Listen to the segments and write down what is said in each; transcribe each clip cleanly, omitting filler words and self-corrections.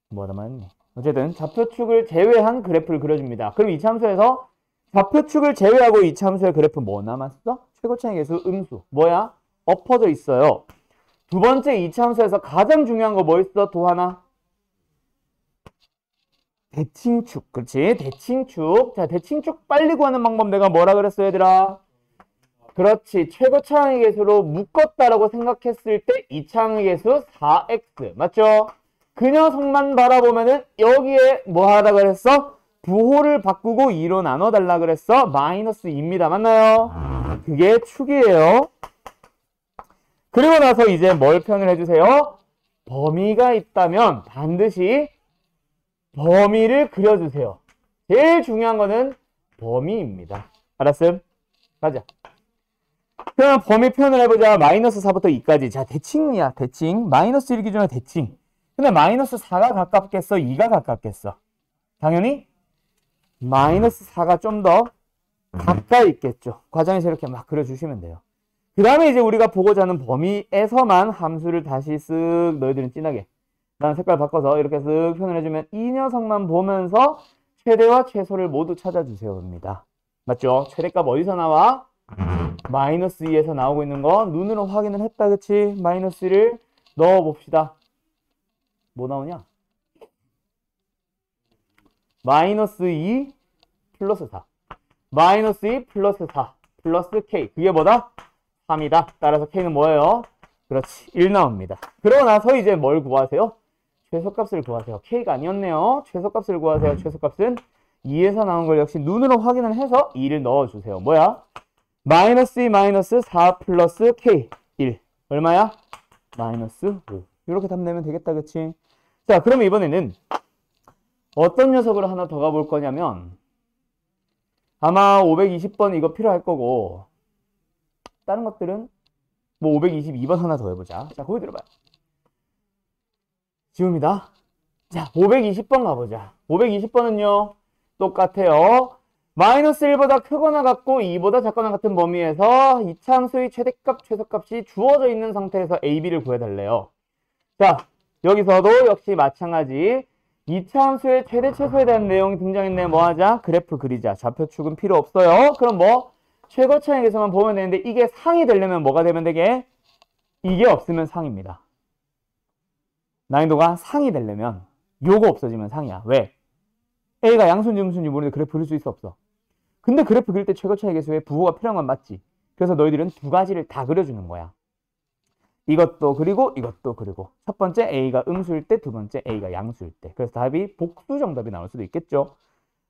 뭐라 말했네. 어쨌든 좌표축을 제외한 그래프를 그려줍니다. 그럼 이차함수에서 좌표축을 제외하고 이차함수의 그래프 뭐 남았어? 최고차의 계수 음수. 뭐야? 엎어져 있어요. 두 번째 이차함수에서 가장 중요한 거 뭐 있어? 또 하나? 대칭축. 그렇지? 대칭축. 자, 대칭축 빨리 구하는 방법 내가 뭐라 그랬어, 얘들아? 그렇지. 최고차항의 계수로 묶었다라고 생각했을 때 이차항의 계수 4x. 맞죠? 그 녀석만 바라보면은 여기에 뭐 하라 그랬어? 부호를 바꾸고 2로 나눠달라 그랬어? 마이너스 2입니다. 맞나요? 그게 축이에요. 그리고 나서 이제 뭘 표현을 해주세요? 범위가 있다면 반드시 범위를 그려주세요. 제일 중요한 거는 범위입니다. 알았음? 가자. 그럼 범위 표현을 해보자. 마이너스 4부터 2까지. 자, 대칭이야. 대칭. 마이너스 1 기준으로 대칭. 근데 마이너스 4가 가깝겠어? 2가 가깝겠어? 당연히 마이너스 4가 좀 더 가까이 있겠죠. 과정에서 이렇게 막 그려주시면 돼요. 그 다음에 이제 우리가 보고자 하는 범위에서만 함수를 다시 쓱 너희들은 진하게 난 색깔 바꿔서 이렇게 쓱 표현을 해주면 이 녀석만 보면서 최대와 최소를 모두 찾아주세요입니다. 맞죠? 최대값 어디서 나와? 마이너스 2에서 나오고 있는 거 눈으로 확인을 했다. 그치? 마이너스 1을 넣어봅시다. 뭐 나오냐? 마이너스 2 플러스 4. 마이너스 2 플러스 4 플러스 k. 그게 뭐다? 3이다. 따라서 k는 뭐예요? 그렇지. 1 나옵니다. 그러고 나서 이제 뭘 구하세요? 최소값을 구하세요. k가 아니었네요. 최소값을 구하세요. 최소값은 2에서 나온 걸 역시 눈으로 확인을 해서 2를 넣어주세요. 뭐야? 마이너스 2 마이너스 4 플러스 k 1. 얼마야? 마이너스 5. 이렇게 답 내면 되겠다. 그치? 자, 그러면 이번에는 어떤 녀석으로 하나 더 가볼 거냐면 아마 520번 이거 필요할 거고 다른 것들은 뭐 522번 하나 더 해보자. 자, 거기 들어봐요. 지웁니다. 자, 520번 가보자. 520번은요 똑같아요. 마이너스 1보다 크거나 같고 2보다 작거나 같은 범위에서 이차함수의 최대값, 최소값이 주어져 있는 상태에서 a, b를 구해달래요. 자, 여기서도 역시 마찬가지. 이차함수의 최대, 최소에 대한 내용이 등장했네. 뭐 하자? 그래프 그리자. 좌표축은 필요 없어요. 그럼 뭐? 최고차항에서만 보면 되는데 이게 상이 되려면 뭐가 되면 되게? 이게 없으면 상입니다. 난이도가 상이 되려면 요거 없어지면 상이야. 왜? A가 양수인지 음수인지 모르는데 그래프 그릴 수 있어 없어? 근데 그래프 그릴 때 최고차의 계수에 부호가 필요한 건 맞지? 그래서 너희들은 두 가지를 다 그려주는 거야. 이것도 그리고 이것도 그리고. 첫 번째 A가 음수일 때, 두 번째 A가 양수일 때. 그래서 답이 복수 정답이 나올 수도 있겠죠.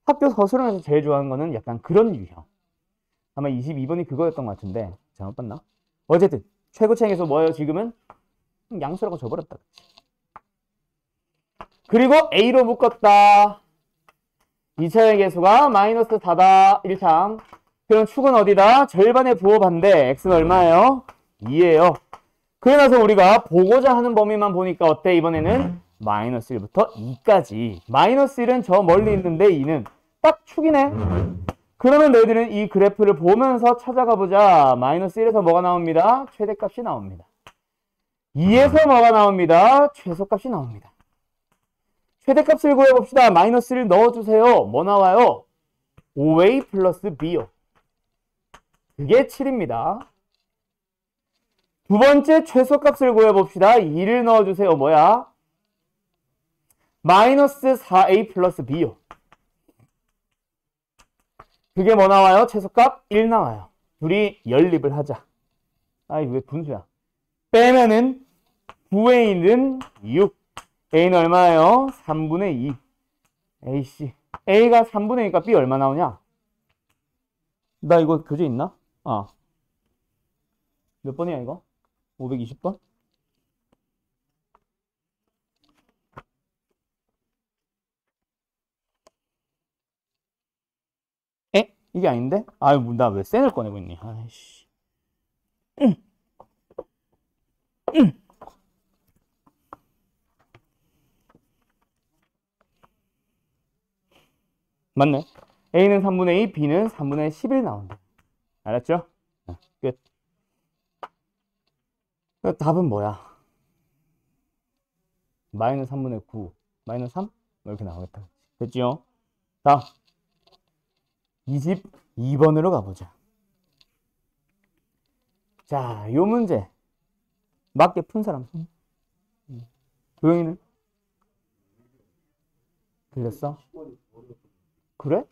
학교 서술형에서 제일 좋아하는 거는 약간 그런 유형. 아마 22번이 그거였던 것 같은데 잘못 봤나? 어쨌든 최고차의 계수 뭐예요? 지금은 양수라고 줘버렸다. 그리고 A로 묶었다. 2차의 계수가 마이너스 4다. 1참. 그럼 축은 어디다? 절반의 부호 반대. x는 얼마예요? 2예요. 그러나서 우리가 보고자 하는 범위만 보니까 어때? 이번에는 마이너스 1부터 2까지. 마이너스 1은 저 멀리 있는데 2는 딱 축이네. 그러면 너희들은 이 그래프를 보면서 찾아가 보자. 마이너스 1에서 뭐가 나옵니다? 최대값이 나옵니다. 2에서 뭐가 나옵니다? 최소값이 나옵니다. 최대값을 구해봅시다. 마이너스 1 넣어주세요. 뭐 나와요? 5a 플러스 b요. 그게 7입니다. 두 번째 최소값을 구해봅시다. 2를 넣어주세요. 뭐야? 마이너스 4a 플러스 b요. 그게 뭐 나와요? 최소값 1 나와요. 둘이 연립을 하자. 아이 왜 분수야? 빼면은 9a는 6. a는 얼마예요? 3분의 2. ac. a가 3분의 2니까 b 얼마 나오냐? 나 이거 교재 있나? 아. 몇 번이야 이거? 520번? 에? 이게 아닌데? 아유, 나 왜 센을 꺼내고 있니? 아이씨. 맞네. A는 3분의 2, B는 3분의 11 나온다. 알았죠? 끝. 답은 뭐야? 마이너스 3분의 9, 마이너스 3? 이렇게 나오겠다. 됐죠? 자, 22번으로 가보자. 자, 요 문제. 맞게 푼 사람. 도영이는? 들렸어? 그래?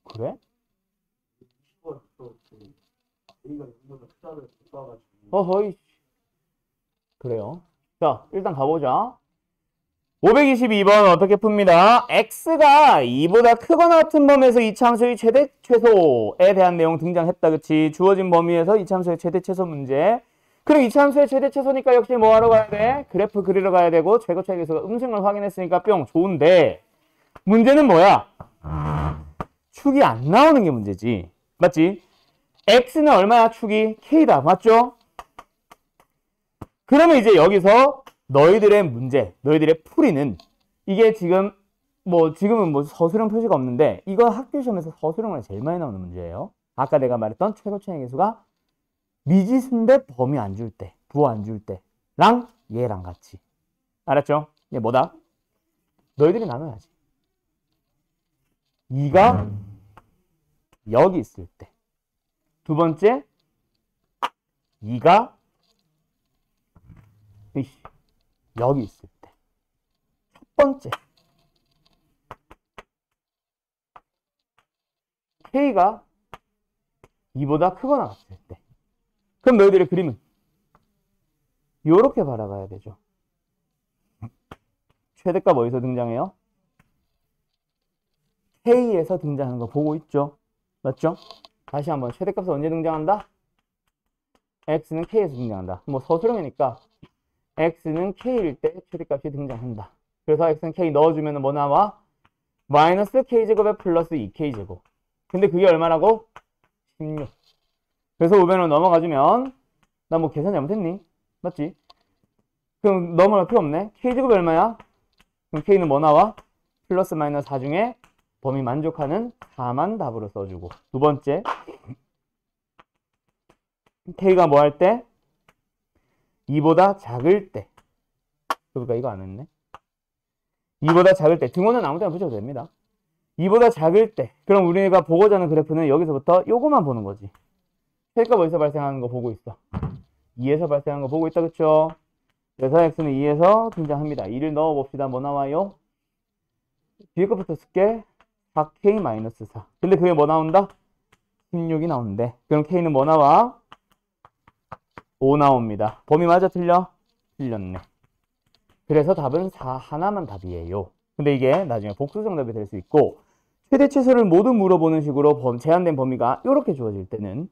그래? 어허이. 그래요. 자, 일단 가보자. 522번 어떻게 풉니다? x가 2보다 크거나 같은 범위에서 이차함수의 최대 최소에 대한 내용 등장했다. 그치? 주어진 범위에서 이차함수의 최대 최소 문제. 그럼 이차함수의 최대 최소니까 역시 뭐 하러 가야 돼? 그래프 그리러 가야 되고 최고 최소가 음승을 확인했으니까 뿅 좋은데 문제는 뭐야? 축이 안 나오는 게 문제지. 맞지? x는 얼마야? 축이 k다. 맞죠? 그러면 이제 여기서 너희들의 문제, 너희들의 풀이는 이게 지금은 뭐 서술형 표시가 없는데 이거 학교 시험에서 서술형으로 제일 많이 나오는 문제예요. 아까 내가 말했던 최고 최대 계수가 미지수인데 범위 안 줄 때, 부호 안 줄 때랑 얘랑 같이. 알았죠? 얘 뭐다? 너희들이 나눠야지. 2가 여기 있을 때. 두 번째, 2가 여기 있을 때. 첫 번째, K가 2보다 크거나 같을 때. 그럼 너희들의 그림은 요렇게 바라봐야 되죠. 최대값 어디서 등장해요? K에서 등장하는 거 보고 있죠? 맞죠? 다시 한번 최대값은 언제 등장한다? X는 K에서 등장한다. 뭐 서술형이니까 X는 K일 때 최대값이 등장한다. 그래서 X는 K 넣어주면 뭐 나와? 마이너스 K제곱에 플러스 2K제곱. 근데 그게 얼마라고? 16. 그래서 500으로 넘어가주면 나 뭐 계산 잘못했니? 맞지? 그럼 넘어갈 필요 없네. K제곱이 얼마야? 그럼 K는 뭐 나와? 플러스 마이너스 4 중에 범위 만족하는 4만 답으로 써주고. 두 번째, K가 뭐 할 때? 2보다 작을 때. 그러니까 이거 안 했네. 2보다 작을 때. 등호는 아무 데나 붙여도 됩니다. 2보다 작을 때. 그럼 우리가 보고자 하는 그래프는 여기서부터 요거만 보는 거지. 최대값 어디서 발생하는 거 보고 있어? 2에서 발생하는 거 보고 있다. 그쵸? 그래서 x는 2에서 등장합니다. 2를 넣어봅시다. 뭐 나와요? 뒤에 것부터 쓸게. 4k-4. 근데 그게 뭐 나온다? 16이 나오는데. 그럼 k는 뭐 나와? 5 나옵니다. 범위 맞아 틀려? 틀렸네. 그래서 답은 4 하나만 답이에요. 근데 이게 나중에 복수 정답이 될 수 있고 최대 최소를 모두 물어보는 식으로 제한된 범위가 이렇게 주어질 때는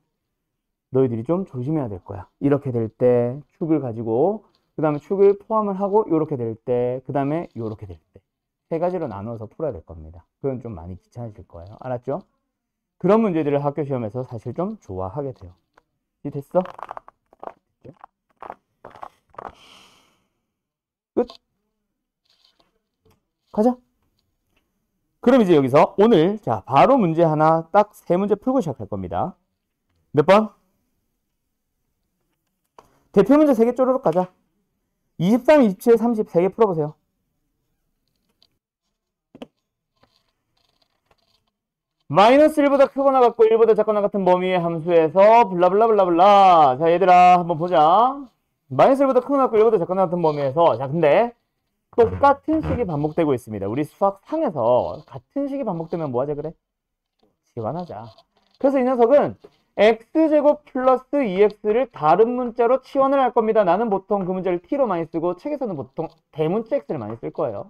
너희들이 좀 조심해야 될 거야. 이렇게 될 때 축을 가지고 그 다음에 축을 포함을 하고 이렇게 될 때 그 다음에 이렇게 될 때 세 가지로 나눠서 풀어야 될 겁니다. 그건 좀 많이 귀찮으실 거예요. 알았죠? 그런 문제들을 학교 시험에서 사실 좀 좋아하게 돼요. 이해됐어? 끝. 가자. 그럼 이제 여기서 오늘 자 바로 문제 하나 딱 세 문제 풀고 시작할 겁니다. 몇 번? 대표 문제 3개 쪼르륵 가자. 23, 27, 30 3개 풀어보세요. 마이너스 1보다 크거나 같고 1보다 작거나 같은 범위의 함수에서 블라블라블라블라. 자 얘들아 한번 보자. 마이너스 1보다 크거나 같고 1보다 작거나 같은 범위에서 자 근데 똑같은 식이 반복되고 있습니다. 우리 수학 상에서 같은 식이 반복되면 뭐 하자 그래? 치환하자. 그래서 이 녀석은 x제곱 플러스 2x를 다른 문자로 치환을 할 겁니다. 나는 보통 그 문자를 t로 많이 쓰고 책에서는 보통 대문자 x를 많이 쓸 거예요.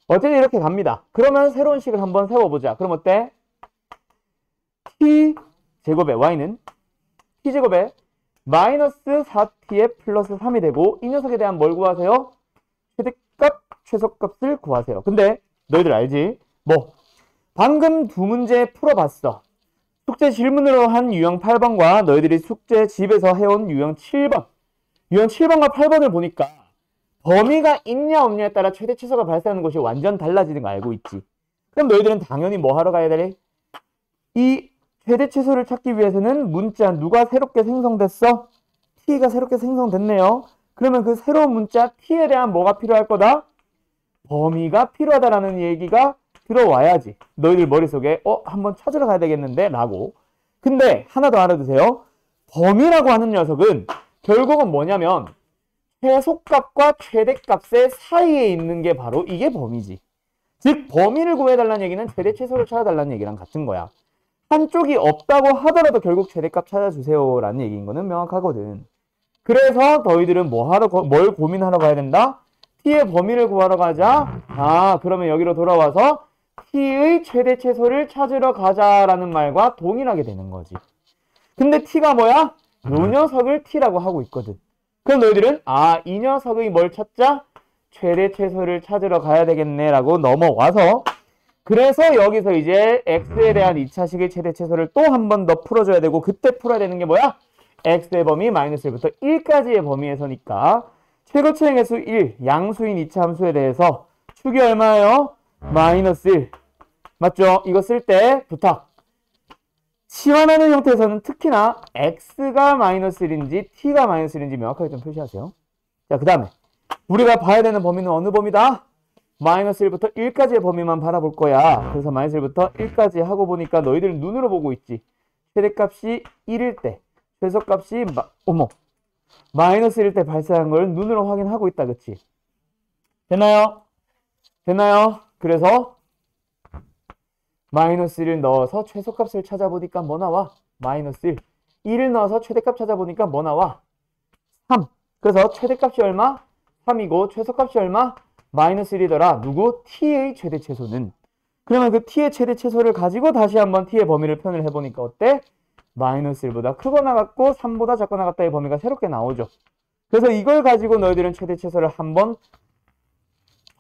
어쨌든 이렇게 갑니다. 그러면 새로운 식을 한번 세워보자. 그럼 어때? t제곱에 y는 t제곱에 마이너스 4t에 플러스 3이 되고 이 녀석에 대한 뭘 구하세요? 최대값, 최소값을 구하세요. 근데 너희들 알지? 뭐 방금 두 문제 풀어봤어. 숙제 질문으로 한 유형 8번과 너희들이 숙제 집에서 해온 유형 7번. 유형 7번과 8번을 보니까 범위가 있냐 없냐에 따라 최대 최소가 발생하는 것이 완전 달라지는 거 알고 있지. 그럼 너희들은 당연히 뭐 하러 가야 되래? 이 최대 최소를 찾기 위해서는 문자 누가 새롭게 생성됐어? t가 새롭게 생성됐네요. 그러면 그 새로운 문자 t에 대한 뭐가 필요할 거다? 범위가 필요하다라는 얘기가 들어와야지. 너희들 머릿속에 한번 찾으러 가야 되겠는데? 라고. 근데 하나 더 알아두세요. 범위라고 하는 녀석은 결국은 뭐냐면 최소값과 최대값의 사이에 있는 게 바로 이게 범위지. 즉 범위를 구해달라는 얘기는 최대 최소를 찾아달라는 얘기랑 같은 거야. 한쪽이 없다고 하더라도 결국 최대값 찾아주세요 라는 얘기인 거는 명확하거든. 그래서 너희들은 뭘 고민하러 가야 된다? t의 범위를 구하러 가자. 그러면 여기로 돌아와서 t의 최대 최소를 찾으러 가자라는 말과 동일하게 되는 거지. 근데 t가 뭐야? 요 녀석을 t라고 하고 있거든. 그럼 너희들은 이 녀석의 뭘 찾자? 최대 최소를 찾으러 가야 되겠네 라고 넘어와서 그래서 여기서 이제 x에 대한 2차식의 최대 최소를 또 한 번 더 풀어줘야 되고 그때 풀어야 되는 게 뭐야? x의 범위 마이너스 1부터 1까지의 범위에서니까 최고차의 개수 1, 양수인 2차 함수에 대해서 축이 얼마예요? 마이너스 1. 맞죠? 이거 쓸 때 부탁. 치환하는 형태에서는 특히나 x가 마이너스 1인지 t가 마이너스 1인지 명확하게 좀 표시하세요. 자, 그 다음에 우리가 봐야 되는 범위는 어느 범위다? 마이너스 1부터 1까지의 범위만 바라볼 거야. 그래서 마이너스 1부터 1까지 하고 보니까 너희들 눈으로 보고 있지. 최대값이 1일 때, 최소값이 마이너스 1일 때 발생한 걸 눈으로 확인하고 있다. 그치? 됐나요? 됐나요? 그래서 마이너스 1을 넣어서 최소값을 찾아보니까 뭐 나와? 마이너스 1. 1을 넣어서 최대값 찾아보니까 뭐 나와? 3. 그래서 최대값이 얼마? 3이고 최소값이 얼마? 마이너스 1이더라. 누구? t의 최대 최소는. 그러면 그 t의 최대 최소를 가지고 다시 한번 t의 범위를 표현을 해보니까 어때? 마이너스 1보다 크거나 같고 3보다 작거나 같다의 범위가 새롭게 나오죠. 그래서 이걸 가지고 너희들은 최대 최소를 한번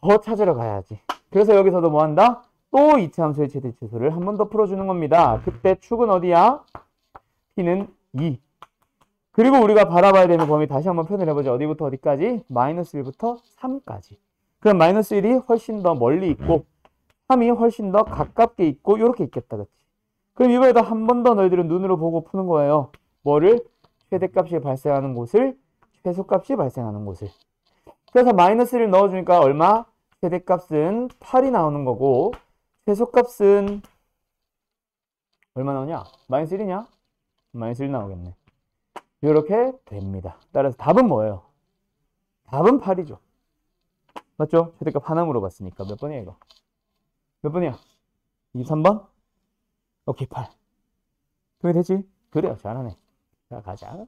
더 찾으러 가야지. 그래서 여기서도 뭐 한다? 또 2차 함수의 최대 최소를 한 번 더 풀어주는 겁니다. 그때 축은 어디야? t는 2. 그리고 우리가 바라봐야 되는 범위 다시 한번 표현을 해보자. 어디부터 어디까지? 마이너스 1부터 3까지. 그럼 마이너스 1이 훨씬 더 멀리 있고 3이 훨씬 더 가깝게 있고 이렇게 있겠다. 그치? 그럼 이거에다 한 번 더 너희들은 눈으로 보고 푸는 거예요. 뭐를? 최대값이 발생하는 곳을, 최소값이 발생하는 곳을. 그래서 마이너스 1을 넣어주니까 얼마? 최대값은 8이 나오는 거고 최소값은 얼마 나오냐? 마이너스 1이냐? 마이너스 1 나오겠네. 이렇게 됩니다. 따라서 답은 뭐예요? 답은 8이죠. 맞죠? 최대값 하나 물어봤으니까. 몇 번이야 이거? 몇 번이야? 23번? 오케이, 8. 그게 되지? 그래요, 잘하네. 자, 가자.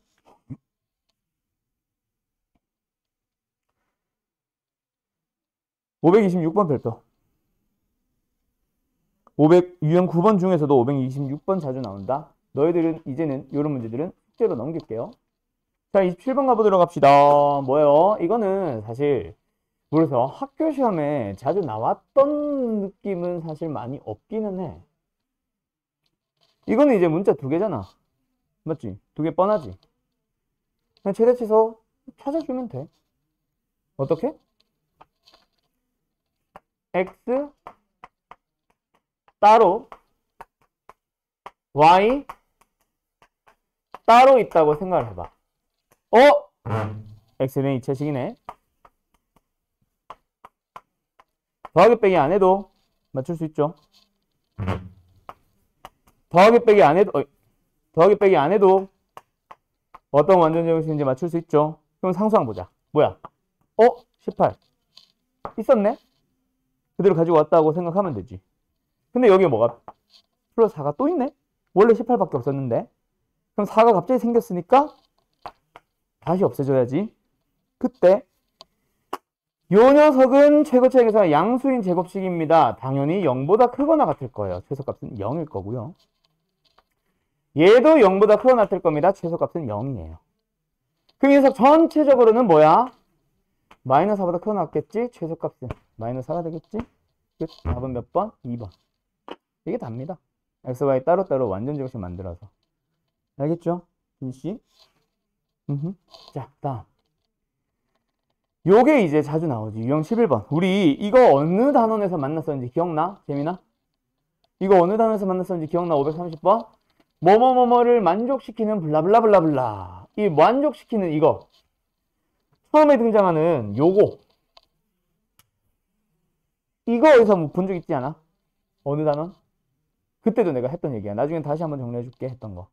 (526번) 별도. 유형 9번 중에서도 526번 자주 나온다. 너희들은 이제는 이런 문제들은 숙제로 넘길게요. 자, 27번 가보도록 합시다. 뭐예요? 이거는 사실 그래서 학교 시험에 자주 나왔던 느낌은 사실 많이 없기는 해. 이거는 이제 문자 2개잖아. 맞지? 2개 뻔하지? 그냥 최대 최소 찾아주면 돼. 어떻게? x 따로 y 따로 있다고 생각을 해봐. x는 2차식이네. 더하기 빼기 안 해도 맞출 수 있죠. 더하기 빼기 안 해도 어떤 완전 제곱식인지 맞출 수 있죠. 그럼 상수항 보자. 뭐야? 18 있었네? 그대로 가지고 왔다고 생각하면 되지. 근데 여기 뭐가 플러스 4가 또 있네? 원래 18밖에 없었는데. 그럼 4가 갑자기 생겼으니까 다시 없애줘야지. 그때 요 녀석은 최고차항에서 양수인 제곱식입니다. 당연히 0보다 크거나 같을 거예요. 최소값은 0일 거고요. 얘도 0보다 크거나 같을 겁니다. 최소값은 0이에요. 그 녀석 전체적으로는 뭐야? 마이너스 4보다 크거나 같겠지? 최소값은 마이너스 4가 되겠지? 끝. 답은 몇 번? 2번. 이게 답니다. x, y 따로따로 완전 제곱식 만들어서. 알겠죠? 김씨? 자, 다음. 요게 이제 자주 나오지. 유형 11번. 우리 이거 어느 단원에서 만났었는지 기억나? 재민아? 이거 어느 단원에서 만났었는지 기억나? 530번? 뭐뭐뭐뭐를 만족시키는 블라블라블라블라. 이 만족시키는 이거. 처음에 등장하는 요거. 이거 어디서 뭐 본 적 있지 않아? 어느 단원? 그때도 내가 했던 얘기야. 나중에 다시 한번 정리해줄게 했던 거.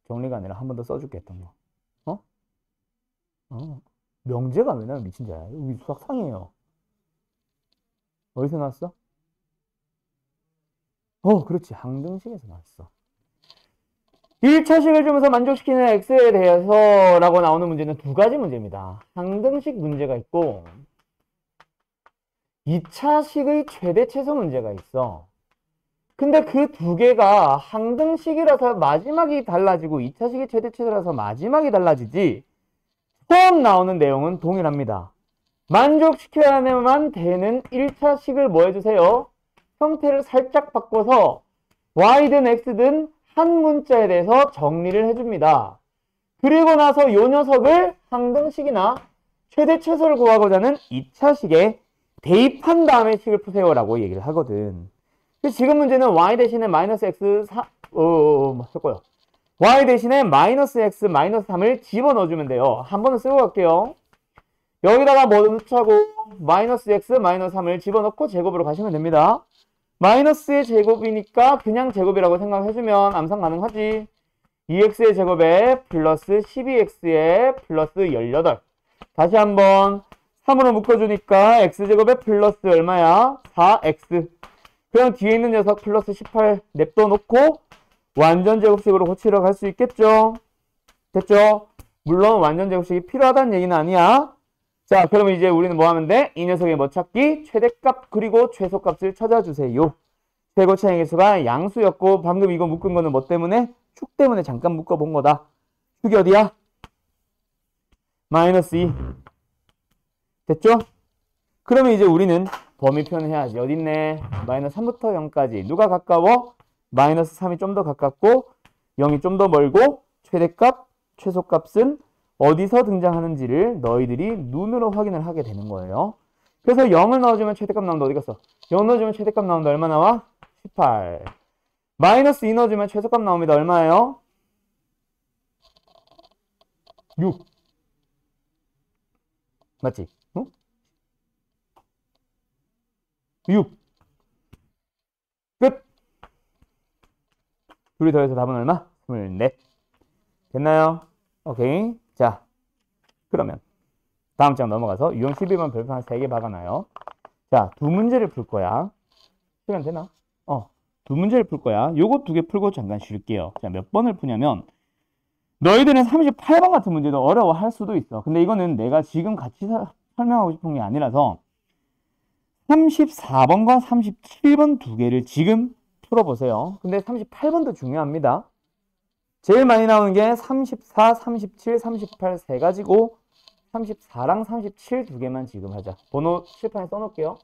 정리가 아니라 한 번 더 써줄게 했던 거. 명제가 왜 나면 미친 자야. 우리 수학 상이에요. 어디서 나왔어? 그렇지. 항등식에서 나왔어. 1차식을 주면서 만족시키는 x에 대해서 라고 나오는 문제는 두 가지 문제입니다. 항등식 문제가 있고 2차식의 최대 최소 문제가 있어. 근데 그 두 개가 항등식이라서 마지막이 달라지고 2차식이 최대 최소라서 마지막이 달라지지 처음 나오는 내용은 동일합니다. 만족시켜야만 되는 1차식을 뭐 해주세요? 형태를 살짝 바꿔서 y든 x든 한 문자에 대해서 정리를 해줍니다. 그리고 나서 요 녀석을 항등식이나 최대 최소를 구하고자 하는 2차식에 대입한 다음에 식을 푸세요 라고 얘기를 하거든. 지금 문제는 y 대신에 마이너스 x 섞어요. y 대신에 마이너스 x 마이너스 3을 집어넣어주면 돼요. 한 번은 쓰고 갈게요. 여기다가 뭐 넣자고 마이너스 x 마이너스 3을 집어넣고 제곱으로 가시면 됩니다. 마이너스의 제곱이니까 그냥 제곱이라고 생각해주면 암산 가능하지. 2x의 제곱에 플러스 12x에 플러스 18. 다시 한번 3으로 묶어주니까 x제곱에 플러스 얼마야? 4x. 그냥 뒤에 있는 녀석 플러스 18 냅둬놓고 완전 제곱식으로 고치러 갈 수 있겠죠? 됐죠? 물론 완전 제곱식이 필요하다는 얘기는 아니야. 자, 그러면 이제 우리는 뭐 하면 돼? 이 녀석의 뭐 찾기? 최대값 그리고 최소값을 찾아주세요. 최고차항 개수가 양수였고 방금 이거 묶은 거는 뭐 때문에? 축 때문에 잠깐 묶어본 거다. 축이 어디야? 마이너스 2. 됐죠? 그러면 이제 우리는 범위 표현해야지. 어딨네? 마이너스 3부터 0까지. 누가 가까워? 마이너스 3이 좀 더 가깝고 0이 좀 더 멀고 최대값, 최소값은 어디서 등장하는지를 너희들이 눈으로 확인을 하게 되는 거예요. 그래서 0을 넣어주면 최대값 나온다. 어디 갔어? 0 넣어주면 최대값 나온다. 얼마 나와? 18. 마이너스 2 넣어주면 최소값 나옵니다. 얼마예요? 6. 맞지? 응? 6. 끝. 둘이 더해서 답은 얼마? 24. 됐나요? 오케이. 자, 그러면 다음 장 넘어가서 유형 12번 별표 한 3개 박아놔요. 자, 두 문제를 풀 거야. 시간 되나? 두 문제를 풀 거야. 요거 두 개 풀고 잠깐 쉴게요. 자, 몇 번을 푸냐면 너희들은 38번 같은 문제도 어려워할 수도 있어. 근데 이거는 내가 지금 같이 설명하고 싶은 게 아니라서 34번과 37번 두 개를 지금 풀어보세요. 근데 38번도 중요합니다. 제일 많이 나오는 게 34, 37, 38 세 가지고 34랑 37 두 개만 지금 하자. 번호 칠판에 써놓을게요.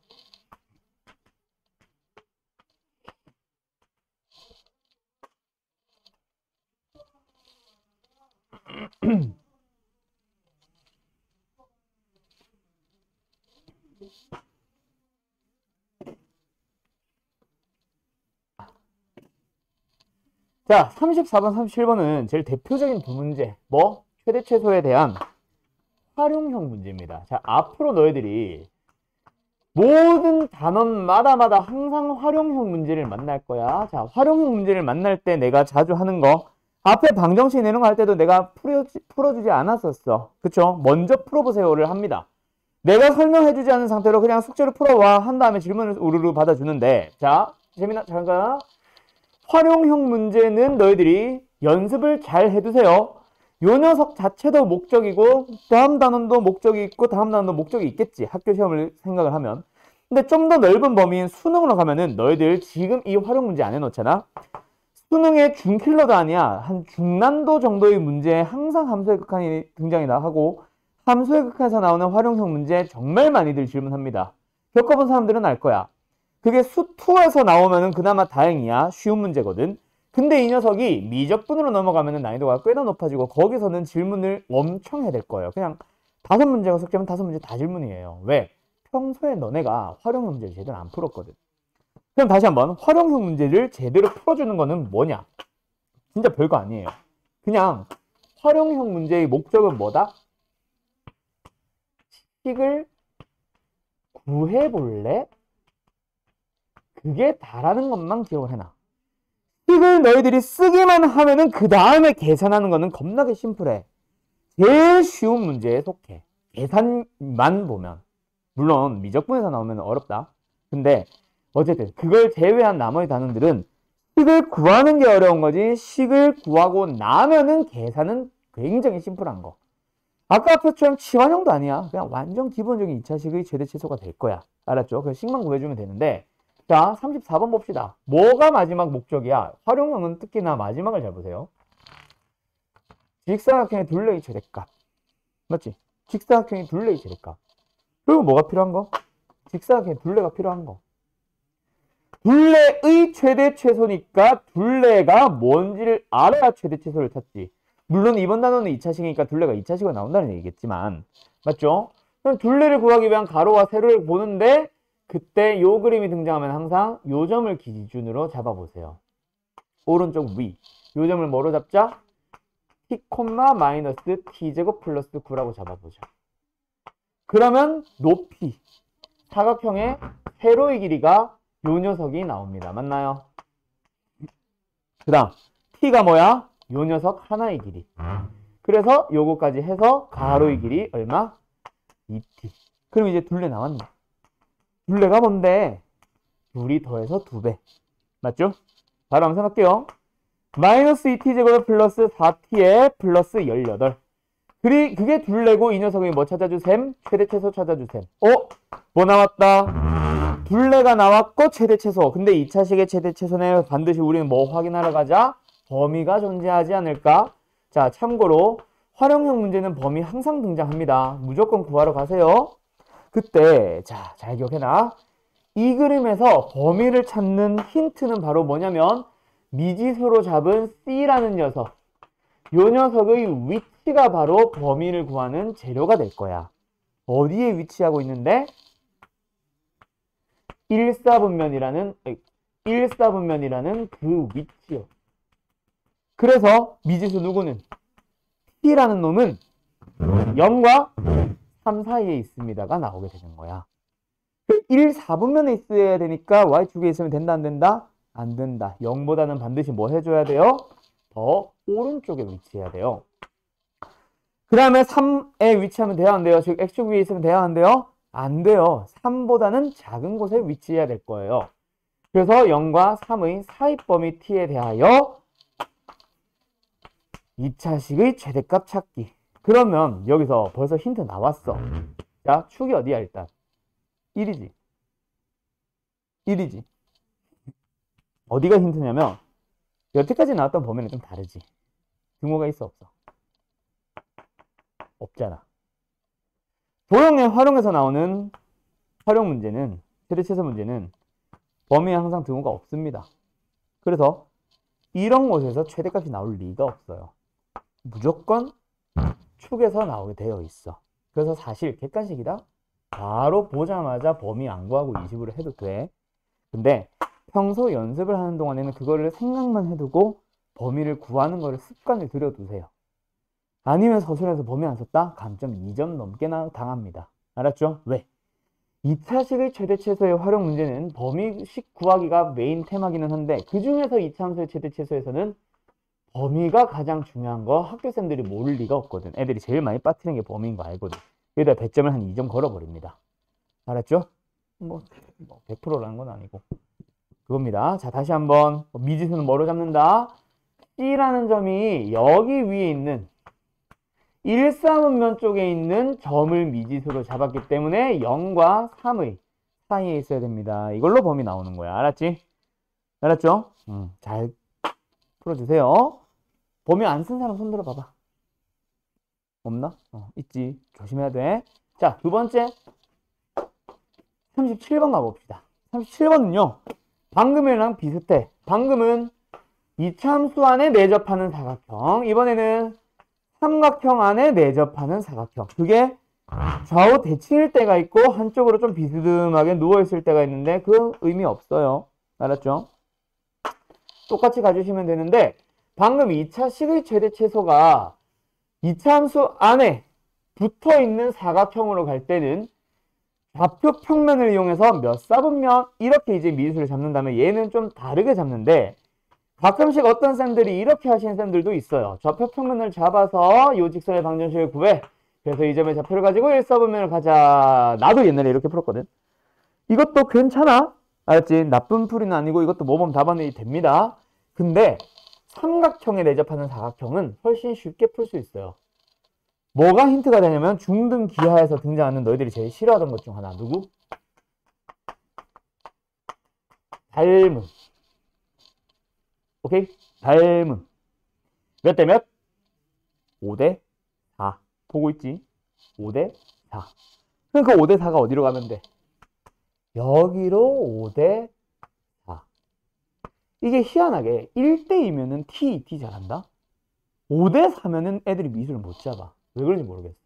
자, 34번, 37번은 제일 대표적인 두 문제. 뭐? 최대 최소에 대한 활용형 문제입니다. 자, 앞으로 너희들이 모든 단원마다 항상 활용형 문제를 만날 거야. 자, 활용형 문제를 만날 때 내가 자주 하는 거, 앞에 방정식 내는 거 할 때도 내가 풀어주지 않았었어. 그쵸? 먼저 풀어보세요를 합니다. 내가 설명해주지 않은 상태로 그냥 숙제를 풀어와 한 다음에 질문을 우르르 받아주는데, 자, 잠깐. 활용형 문제는 너희들이 연습을 잘 해두세요. 요 녀석 자체도 목적이고 다음 단원도 목적이 있고 다음 단원도 목적이 있겠지. 학교 시험을 생각을 하면. 근데 좀 더 넓은 범위인 수능으로 가면은 너희들 지금 이 활용 문제 안 해놓잖아. 수능의 중킬러도 아니야. 한 중난도 정도의 문제에 항상 함수의 극한이 등장이나 하고 함수의 극한에서 나오는 활용형 문제 정말 많이들 질문합니다. 겪어본 사람들은 알 거야. 그게 수2에서 나오면은 그나마 다행이야. 쉬운 문제거든. 근데 이 녀석이 미적분으로 넘어가면은 난이도가 꽤나 높아지고 거기서는 질문을 엄청 해야 될 거예요. 그냥 5문제가 숙제면 5문제 다 질문이에요. 왜? 평소에 너네가 활용형 문제를 제대로 안 풀었거든. 그럼 다시 한번 활용형 문제를 제대로 풀어주는 거는 뭐냐? 진짜 별거 아니에요. 그냥 활용형 문제의 목적은 뭐다? 식을 구해볼래? 그게 다라는 것만 기억을 해놔. 식을 너희들이 쓰기만 하면은 그 다음에 계산하는 거는 겁나게 심플해. 제일 쉬운 문제에 속해. 계산만 보면. 물론 미적분에서 나오면 어렵다. 근데 어쨌든 그걸 제외한 나머지 단원들은 식을 구하는 게 어려운 거지 식을 구하고 나면은 계산은 굉장히 심플한 거. 아까 앞에처럼 치환형도 아니야. 그냥 완전 기본적인 2차식의 최대 최소가 될 거야. 알았죠? 그래서 식만 구해주면 되는데 자, 34번 봅시다. 뭐가 마지막 목적이야? 활용형은 특히나 마지막을 잘 보세요. 직사각형의 둘레의 최대값. 맞지? 직사각형의 둘레의 최대값. 그리고 뭐가 필요한 거? 직사각형의 둘레가 필요한 거. 둘레의 최대 최소니까 둘레가 뭔지를 알아야 최대 최소를 찾지. 물론 이번 단어는 2차식이니까 둘레가 2차식으로 나온다는 얘기겠지만 맞죠? 그럼 둘레를 구하기 위한 가로와 세로를 보는데 그때 요 그림이 등장하면 항상 요 점을 기준으로 잡아보세요. 오른쪽 위. 요 점을 뭐로 잡자? t, 마이너스 t제곱 플러스 9라고 잡아보죠. 그러면 높이. 사각형의 세로의 길이가 요 녀석이 나옵니다. 맞나요? 그 다음 t가 뭐야? 요 녀석 하나의 길이. 그래서 요거까지 해서 가로의 길이 얼마? 2t. 그럼 이제 둘레 나왔네. 둘레가 뭔데? 둘이 더해서 2배. 맞죠? 바로 한번 해볼게요. 마이너스 2t제곱 플러스 4t에 플러스 18. 그게 둘레고 이 녀석이 뭐 찾아주셈? 최대 최소 찾아주셈. 뭐 나왔다? 둘레가 나왔고 최대 최소. 근데 2차식의 최대 최소는 반드시 우리는 뭐 확인하러 가자? 범위가 존재하지 않을까? 자, 참고로 활용형 문제는 범위 항상 등장합니다. 무조건 구하러 가세요. 그때 자, 잘 기억해놔. 이 그림에서 범위를 찾는 힌트는 바로 뭐냐면 미지수로 잡은 C라는 녀석. 요 녀석의 위치가 바로 범위를 구하는 재료가 될 거야. 어디에 위치하고 있는데? 1사분면이라는 그 위치요. 그래서 미지수 누구는? T라는 놈은 0과 3 사이에 있습니다가 나오게 되는 거야. 1, 4분면에 있어야 되니까 y축에 있으면 된다 안 된다? 안 된다. 0보다는 반드시 뭐 해줘야 돼요? 더 오른쪽에 위치해야 돼요. 그 다음에 3에 위치하면 돼야 안 돼요? 즉 x축 위에 있으면 돼야 안 돼요? 안 돼요. 3보다는 작은 곳에 위치해야 될 거예요. 그래서 0과 3의 사이범위 t에 대하여 2차식의 최대값 찾기. 그러면 여기서 벌써 힌트 나왔어. 자, 축이 어디야 일단? 1이지. 1이지. 어디가 힌트냐면 여태까지 나왔던 범위는 좀 다르지. 등호가 있어 없어? 없잖아. 도형의 활용에서 나오는 활용 문제는 최대 최소 문제는 범위에 항상 등호가 없습니다. 그래서 이런 곳에서 최대값이 나올 리가 없어요. 무조건 축에서 나오게 되어 있어. 그래서 사실 객관식이다. 바로 보자마자 범위 안 구하고 20으로 해도 돼. 근데 평소 연습을 하는 동안에는 그거를 생각만 해두고 범위를 구하는 거를 습관을 들여두세요. 아니면 서술에서 범위 안 썼다? 감점 2점 넘게 당합니다. 알았죠? 왜? 2차식의 최대 최소의 활용 문제는 범위식 구하기가 메인 테마기는 한데 그 중에서 2차 함수의 최대 최소에서는 범위가 가장 중요한 거 학교생들이 모를 리가 없거든. 애들이 제일 많이 빠뜨리는 게 범위인 거 알거든. 여기다 배점을 한 2점 걸어버립니다. 알았죠? 뭐 100%라는 건 아니고 그겁니다. 자, 다시 한번 미지수는 뭐로 잡는다? C라는 점이 여기 위에 있는 1사분면 쪽에 있는 점을 미지수로 잡았기 때문에 0과 3의 사이에 있어야 됩니다. 이걸로 범위 나오는 거야. 알았지? 알았죠? 잘 풀어주세요. 범위 안 쓴 사람 손 들어봐봐. 없나? 있지. 조심해야 돼. 자, 두 번째 37번 가봅시다. 37번은요. 방금이랑 비슷해. 방금은 이차함수 안에 내접하는 사각형. 이번에는 삼각형 안에 내접하는 사각형. 그게 좌우 대칭일 때가 있고 한쪽으로 좀 비스듬하게 누워있을 때가 있는데 그 의미 없어요. 알았죠? 똑같이 가주시면 되는데 방금 2차식의 최대 최소가 2차함수 안에 붙어있는 사각형으로 갈 때는 좌표 평면을 이용해서 몇 사분면 이렇게 이제 미지수를 잡는다면 얘는 좀 다르게 잡는데 가끔씩 어떤 쌤들이 이렇게 하시는 쌤들도 있어요. 좌표 평면을 잡아서 요 직선의 방정식을 구해. 그래서 이 점의 좌표를 가지고 1사분면을 가자. 나도 옛날에 이렇게 풀었거든. 이것도 괜찮아. 알았지? 나쁜 풀이는 아니고 이것도 모범 답안이 됩니다. 근데 삼각형에 내접하는 사각형은 훨씬 쉽게 풀 수 있어요. 뭐가 힌트가 되냐면 중등 기하에서 등장하는 너희들이 제일 싫어하던 것 중 하나. 누구? 닮음. 오케이? 닮음. 몇 대 몇? 5대 4. 보고 있지? 5대 4. 그러니까 5대 4가 어디로 가면 돼? 여기로 5대 4. 이게 희한하게 1대2면은 T 잘한다? 5대 4면은 애들이 미술을 못 잡아. 왜 그런지 모르겠어.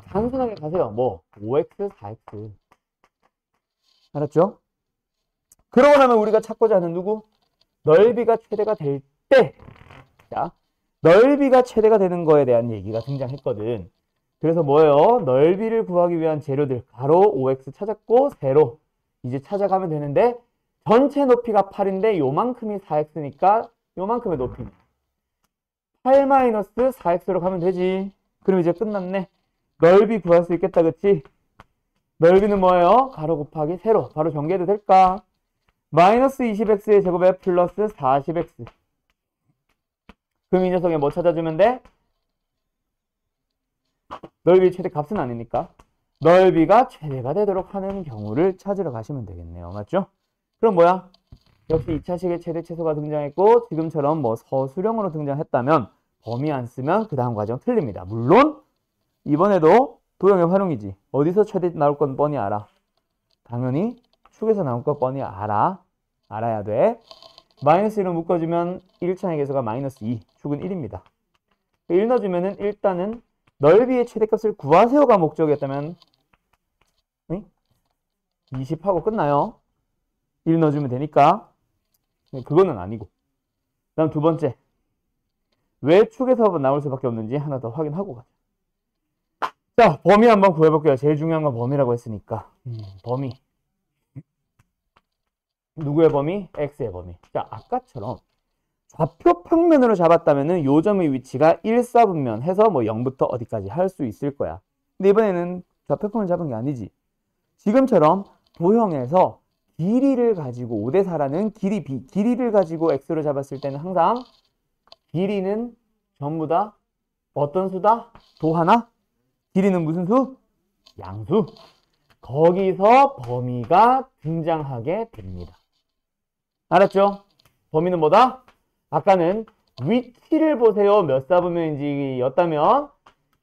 단순하게 가세요. 뭐 5x, 4x. 알았죠? 그러고 나면 우리가 찾고자 하는 누구? 넓이가 최대가 될 때. 자, 넓이가 최대가 되는 거에 대한 얘기가 등장했거든. 그래서 뭐예요? 넓이를 구하기 위한 재료들. 가로 5x 찾았고 세로 이제 찾아가면 되는데 전체 높이가 8인데 요만큼이 4x니까 요만큼의 높이입니다. 8-4x로 가면 되지. 그럼 이제 끝났네. 넓이 구할 수 있겠다, 그치? 넓이는 뭐예요? 가로 곱하기 세로. 바로 전개해도 될까? 마이너스 20x의 제곱에 플러스 40x. 그럼 이 녀석에 뭐 찾아주면 돼? 넓이 최대 값은 아니니까. 넓이가 최대가 되도록 하는 경우를 찾으러 가시면 되겠네요. 맞죠? 그럼 뭐야? 역시 2차식의 최대 최소가 등장했고 지금처럼 뭐 서술형으로 등장했다면 범위 안 쓰면 그 다음 과정 틀립니다. 물론 이번에도 도형의 활용이지. 어디서 최대 나올 건 뻔히 알아. 당연히 축에서 나올 건 뻔히 알아야 돼. 마이너스 1로 묶어주면 1차의 개수가 마이너스 2. 축은 1입니다. 1 넣어주면은 일단은 넓이의 최대값을 구하세요가 목적이었다면 20하고 끝나요. 1 넣어주면 되니까. 그거는 아니고. 그 다음 두 번째. 왜 축에서 나올 수밖에 없는지 하나 더 확인하고 가자. 자, 범위 한번 구해볼게요. 제일 중요한 건 범위라고 했으니까. 범위. 누구의 범위? x의 범위. 자, 아까처럼 좌표 평면으로 잡았다면은 요 점의 위치가 1사분면 해서 뭐 0부터 어디까지 할 수 있을 거야. 근데 이번에는 좌표 평면을 잡은 게 아니지. 지금처럼 도형에서 길이를 가지고 5대 4라는 길이를 가지고 x로 잡았을 때는 항상 길이는 전부 다 어떤 수다? 도 하나? 길이는 무슨 수? 양수. 거기서 범위가 등장하게 됩니다. 알았죠? 범위는 뭐다? 아까는 위치를 보세요. 몇 사분면인지 였다면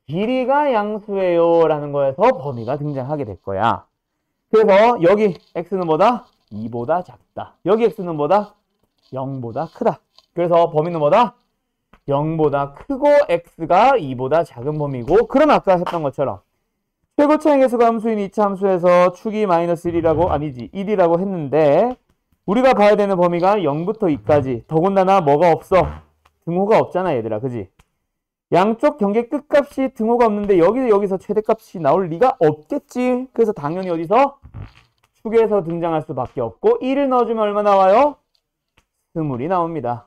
길이가 양수예요 라는 거에서 범위가 등장하게 될 거야. 그래서 여기 x는 뭐다? 2보다 작다. 여기 x는 뭐다? 0보다 크다. 그래서 범위는 뭐다? 0보다 크고 x가 2보다 작은 범위고, 그럼 아까 했던 것처럼 최고차의 개수가 함수인 2차 함수에서 축이 마이너스 1이라고, 아니지 1이라고 했는데 우리가 봐야 되는 범위가 0부터 2까지. 더군다나 뭐가 없어? 등호가 없잖아, 얘들아. 그지? 양쪽 경계 끝값이 등호가 없는데 여기서 최대값이 나올 리가 없겠지. 그래서 당연히 어디서? 축에서 등장할 수밖에 없고 1을 넣어주면 얼마 나와요? 스물이 나옵니다.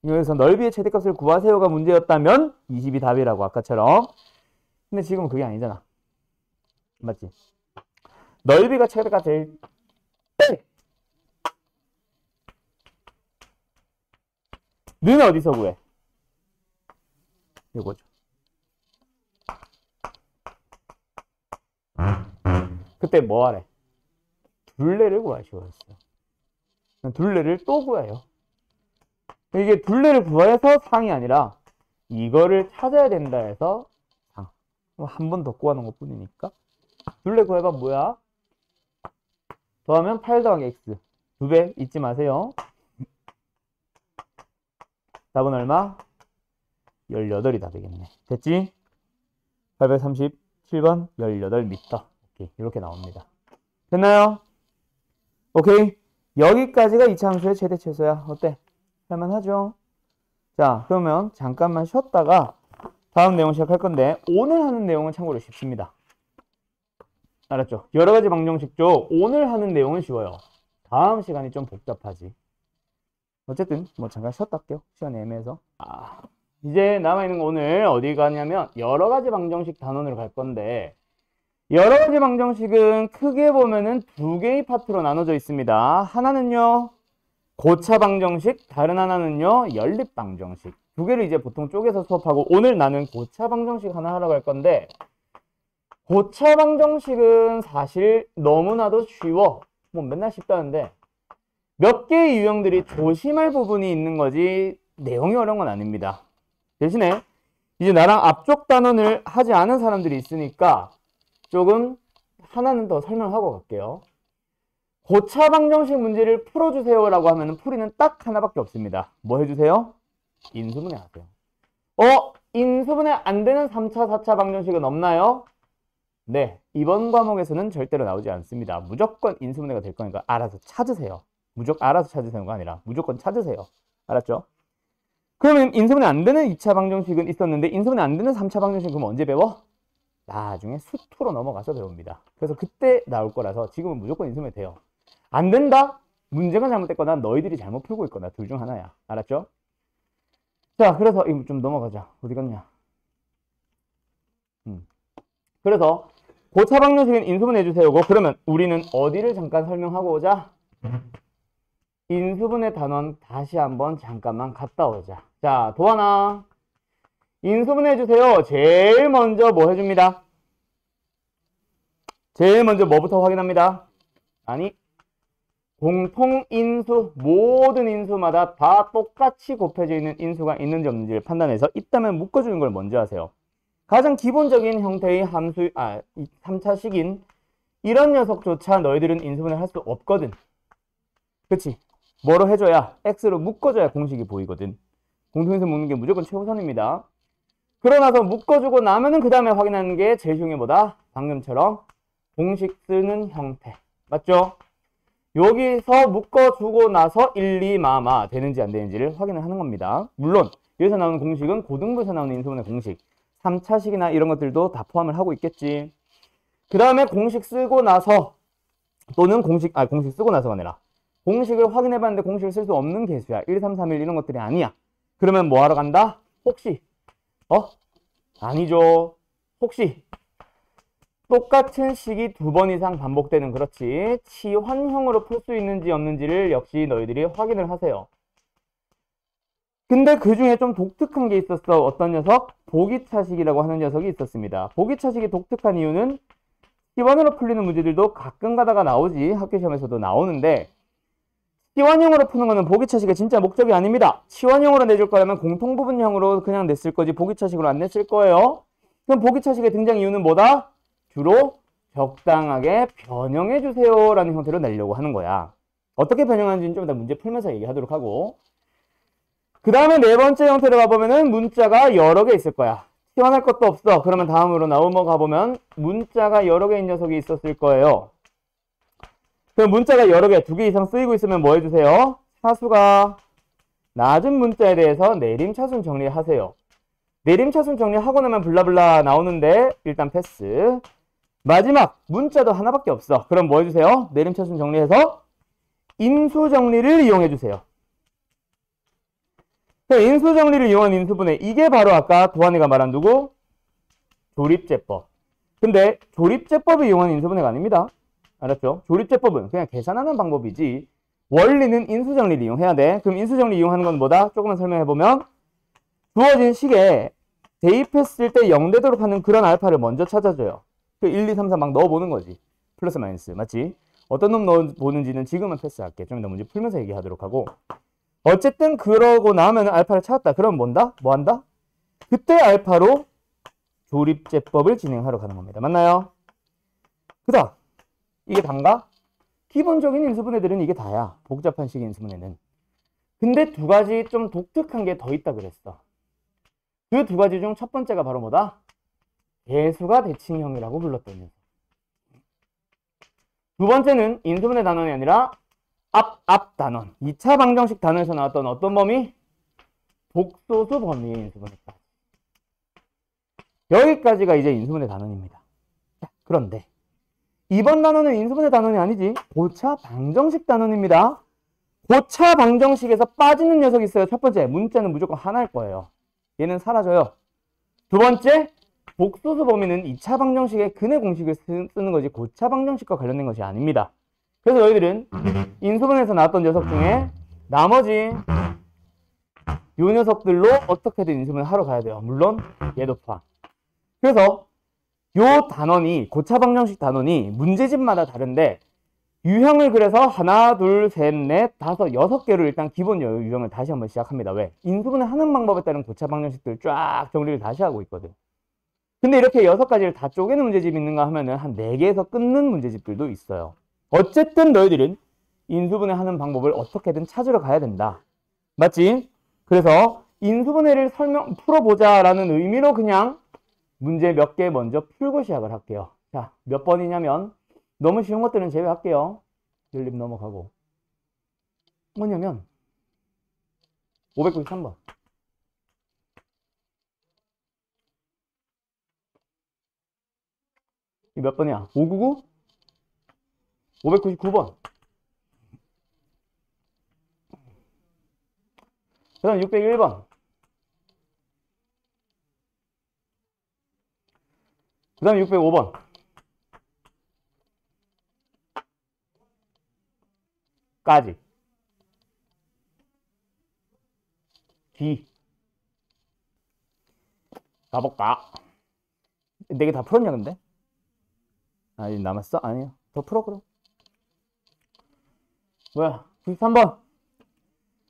여기서 넓이의 최대값을 구하세요가 문제였다면 20이 답이라고 아까처럼. 근데 지금은 그게 아니잖아. 맞지? 넓이가 최대가 될 때 는 어디서 구해? 이거죠. 그때 뭐 하래? 둘레를 구하시오 했어요. 둘레를 또 구해요. 이게 둘레를 구해서 상이 아니라 이거를 찾아야 된다 해서 상. 한 번 더 구하는 것 뿐이니까. 둘레 구해봐 뭐야? 더하면 8 더하기 x. 2배 잊지 마세요. 답은 얼마? 18이 답이겠네. 됐지? 837번 18m. 오케이. 이렇게 나옵니다. 됐나요? 오케이. 여기까지가 이차 함수의 최대 최소야. 어때? 할만하죠? 자, 그러면 잠깐만 쉬었다가 다음 내용 시작할 건데 오늘 하는 내용은 참고로 쉽습니다. 알았죠? 여러 가지 방정식 쪽 오늘 하는 내용은 쉬워요. 다음 시간이 좀 복잡하지. 어쨌든 뭐 잠깐 쉬었다 할게요. 시간이 애매해서. 이제 남아있는 거 오늘 어디 가냐면 여러 가지 방정식 단원으로 갈 건데 여러 가지 방정식은 크게 보면은 두 개의 파트로 나눠져 있습니다. 하나는요 고차 방정식, 다른 하나는요 연립 방정식. 두 개를 이제 보통 쪼개서 수업하고 오늘 나는 고차 방정식 하나 하러 갈 건데 고차 방정식은 사실 너무나도 쉬워. 뭐 맨날 쉽다는데 몇 개의 유형들이 조심할 부분이 있는 거지 내용이 어려운 건 아닙니다. 대신에 이제 나랑 앞쪽 단원을 하지 않은 사람들이 있으니까 조금 하나는 더 설명하고 갈게요. 고차 방정식 문제를 풀어주세요 라고 하면 풀이는 딱 하나밖에 없습니다. 뭐 해주세요? 인수분해 하세요. 인수분해 안 되는 3차, 4차 방정식은 없나요? 네, 이번 과목에서는 절대로 나오지 않습니다. 무조건 인수분해가 될 거니까 알아서 찾으세요. 무조건 알아서 찾으세요가 아니라 무조건 찾으세요. 알았죠? 그러면 인수분해 안 되는 2차 방정식은 있었는데 인수분해 안 되는 3차 방정식은 그럼 언제 배워? 나중에 수투로 넘어가서 배웁니다. 그래서 그때 나올 거라서 지금은 무조건 인수분해 돼요. 안 된다? 문제가 잘못됐거나 너희들이 잘못 풀고 있거나 둘 중 하나야. 알았죠? 자, 그래서 이거 좀 넘어가자. 어디 갔냐? 그래서 고차 방정식은 인수분해 해주세요고 그러면 우리는 어디를 잠깐 설명하고 오자? 인수분해 단원 다시 한번 잠깐만 갔다 오자. 자, 도하나 인수분해 해주세요. 제일 먼저 뭐 해줍니다? 제일 먼저 뭐부터 확인합니다? 아니 공통인수, 모든 인수마다 다 똑같이 곱해져 있는 인수가 있는지 없는지를 판단해서 있다면 묶어주는 걸 먼저 하세요. 가장 기본적인 형태의 함수, 3차식인 이런 녀석조차 너희들은 인수분해를 할 수 없거든. 그치? 뭐로 해줘야? x로 묶어줘야 공식이 보이거든. 공통인수 묶는 게 무조건 최우선입니다. 그러나서 묶어주고 나면은 그 다음에 확인하는 게 제일 중요한 게 뭐다? 방금처럼 공식 쓰는 형태. 맞죠? 여기서 묶어주고 나서 1, 2, 마마 되는지 안 되는지를 확인을 하는 겁니다. 물론 여기서 나오는 공식은 고등부에서 나오는 인수분해 공식 3차식이나 이런 것들도 다 포함을 하고 있겠지. 그 다음에 공식 쓰고 나서 또는 공식 쓰고 나서가 아니라 공식을 확인해 봤는데 공식을 쓸 수 없는 개수야. 1, 3, 3, 1 이런 것들이 아니야. 그러면 뭐 하러 간다? 혹시 아니죠. 혹시 똑같은 식이 2번 이상 반복되는 그렇지 치환형으로 풀 수 있는지 없는지를 역시 너희들이 확인을 하세요. 근데 그 중에 좀 독특한 게 있었어. 어떤 녀석? 보기차식이라고 하는 녀석이 있었습니다. 보기차식이 독특한 이유는 치환으로 풀리는 문제들도 가끔 가다가 나오지. 학교 시험에서도 나오는데 치환형으로 푸는 거는 보기차식의 진짜 목적이 아닙니다. 치환형으로 내줄 거라면 공통부분형으로 그냥 냈을 거지 보기차식으로 안 냈을 거예요. 그럼 보기차식의 등장 이유는 뭐다? 주로 적당하게 변형해 주세요 라는 형태로 내려고 하는 거야. 어떻게 변형하는지는 좀 이따 문제 풀면서 얘기하도록 하고 그 다음에 네 번째 형태로 가보면은 문자가 여러 개 있을 거야. 치환할 것도 없어. 그러면 다음으로 넘어가 보면 문자가 여러 개인 녀석이 있었을 거예요. 그럼 문자가 여러 개, 2개 이상 쓰이고 있으면 뭐 해주세요? 차수가 낮은 문자에 대해서 내림차순 정리하세요. 내림차순 정리하고 나면 블라블라 나오는데 일단 패스. 마지막 문자도 하나밖에 없어. 그럼 뭐 해주세요? 내림차순 정리해서 인수정리를 이용해주세요. 인수정리를 이용한 인수분해. 이게 바로 아까 도한이가 말한 누구? 조립제법. 근데 조립제법을 이용한 인수분해가 아닙니다. 알았죠? 조립제법은 그냥 계산하는 방법이지 원리는 인수정리를 이용해야 돼. 그럼 인수정리 이용하는 건 뭐다? 조금만 설명해보면 주어진 식에 대입했을 때 0되도록 하는 그런 알파를 먼저 찾아줘요. 그 1, 2, 3, 4 막 넣어보는 거지. 플러스 마이너스. 맞지? 어떤 놈 넣어보는지는 지금은 패스할게. 좀 이따 문제 풀면서 얘기하도록 하고. 어쨌든 그러고 나면 알파를 찾았다. 그럼 뭔다? 뭐 한다? 그때 알파로 조립제법을 진행하러 가는 겁니다. 맞나요? 그다음 이게 단가? 기본적인 인수분해들은 이게 다야. 복잡한 식의 인수분해는. 근데 두 가지 좀 독특한 게 더 있다 그랬어. 그 두 가지 중 첫 번째가 바로 뭐다? 개수가 대칭형이라고 불렀던 녀석. 두 번째는 인수분해 단원이 아니라 앞 단원. 2차 방정식 단원에서 나왔던 어떤 범위? 복소수 범위의 인수분해까지. 여기까지가 이제 인수분해 단원입니다. 자, 그런데 이번 단원은 인수분해 단원이 아니지. 고차 방정식 단원입니다. 고차 방정식에서 빠지는 녀석이 있어요. 첫 번째, 문자는 무조건 하나일 거예요. 얘는 사라져요. 두 번째, 복소수 범위는 2차 방정식의 근의 공식을 쓰는 거지 고차 방정식과 관련된 것이 아닙니다. 그래서 너희들은 인수분해에서 나왔던 녀석 중에 나머지 요 녀석들로 어떻게든 인수분해 하러 가야 돼요. 물론 얘도 포함. 그래서 요 단원이 고차 방정식 단원이 문제집마다 다른데 유형을 그래서 하나, 둘, 셋, 넷, 다섯, 6개로 일단 기본 유형을 다시 한번 시작합니다. 왜? 인수분해 하는 방법에 따른 고차 방정식들 쫙 정리를 다시 하고 있거든. 근데 이렇게 6가지를 다 쪼개는 문제집이 있는가 하면은 한 4개에서 끊는 문제집들도 있어요. 어쨌든 너희들은 인수분해 하는 방법을 어떻게든 찾으러 가야 된다. 맞지? 그래서 인수분해를 풀어보자 라는 의미로 그냥 문제 몇 개 먼저 풀고 시작을 할게요. 자, 몇 번이냐면 너무 쉬운 것들은 제외할게요. 열림 넘어가고. 뭐냐면 593번. 이 몇 번이야? 599? 599번. 그 다음 601번. 그 다음 605번. 까지. D. 가볼까? 4개 다 풀었냐, 근데? 아니, 남았어? 아니요. 더 풀어, 그럼. 뭐야? 93번.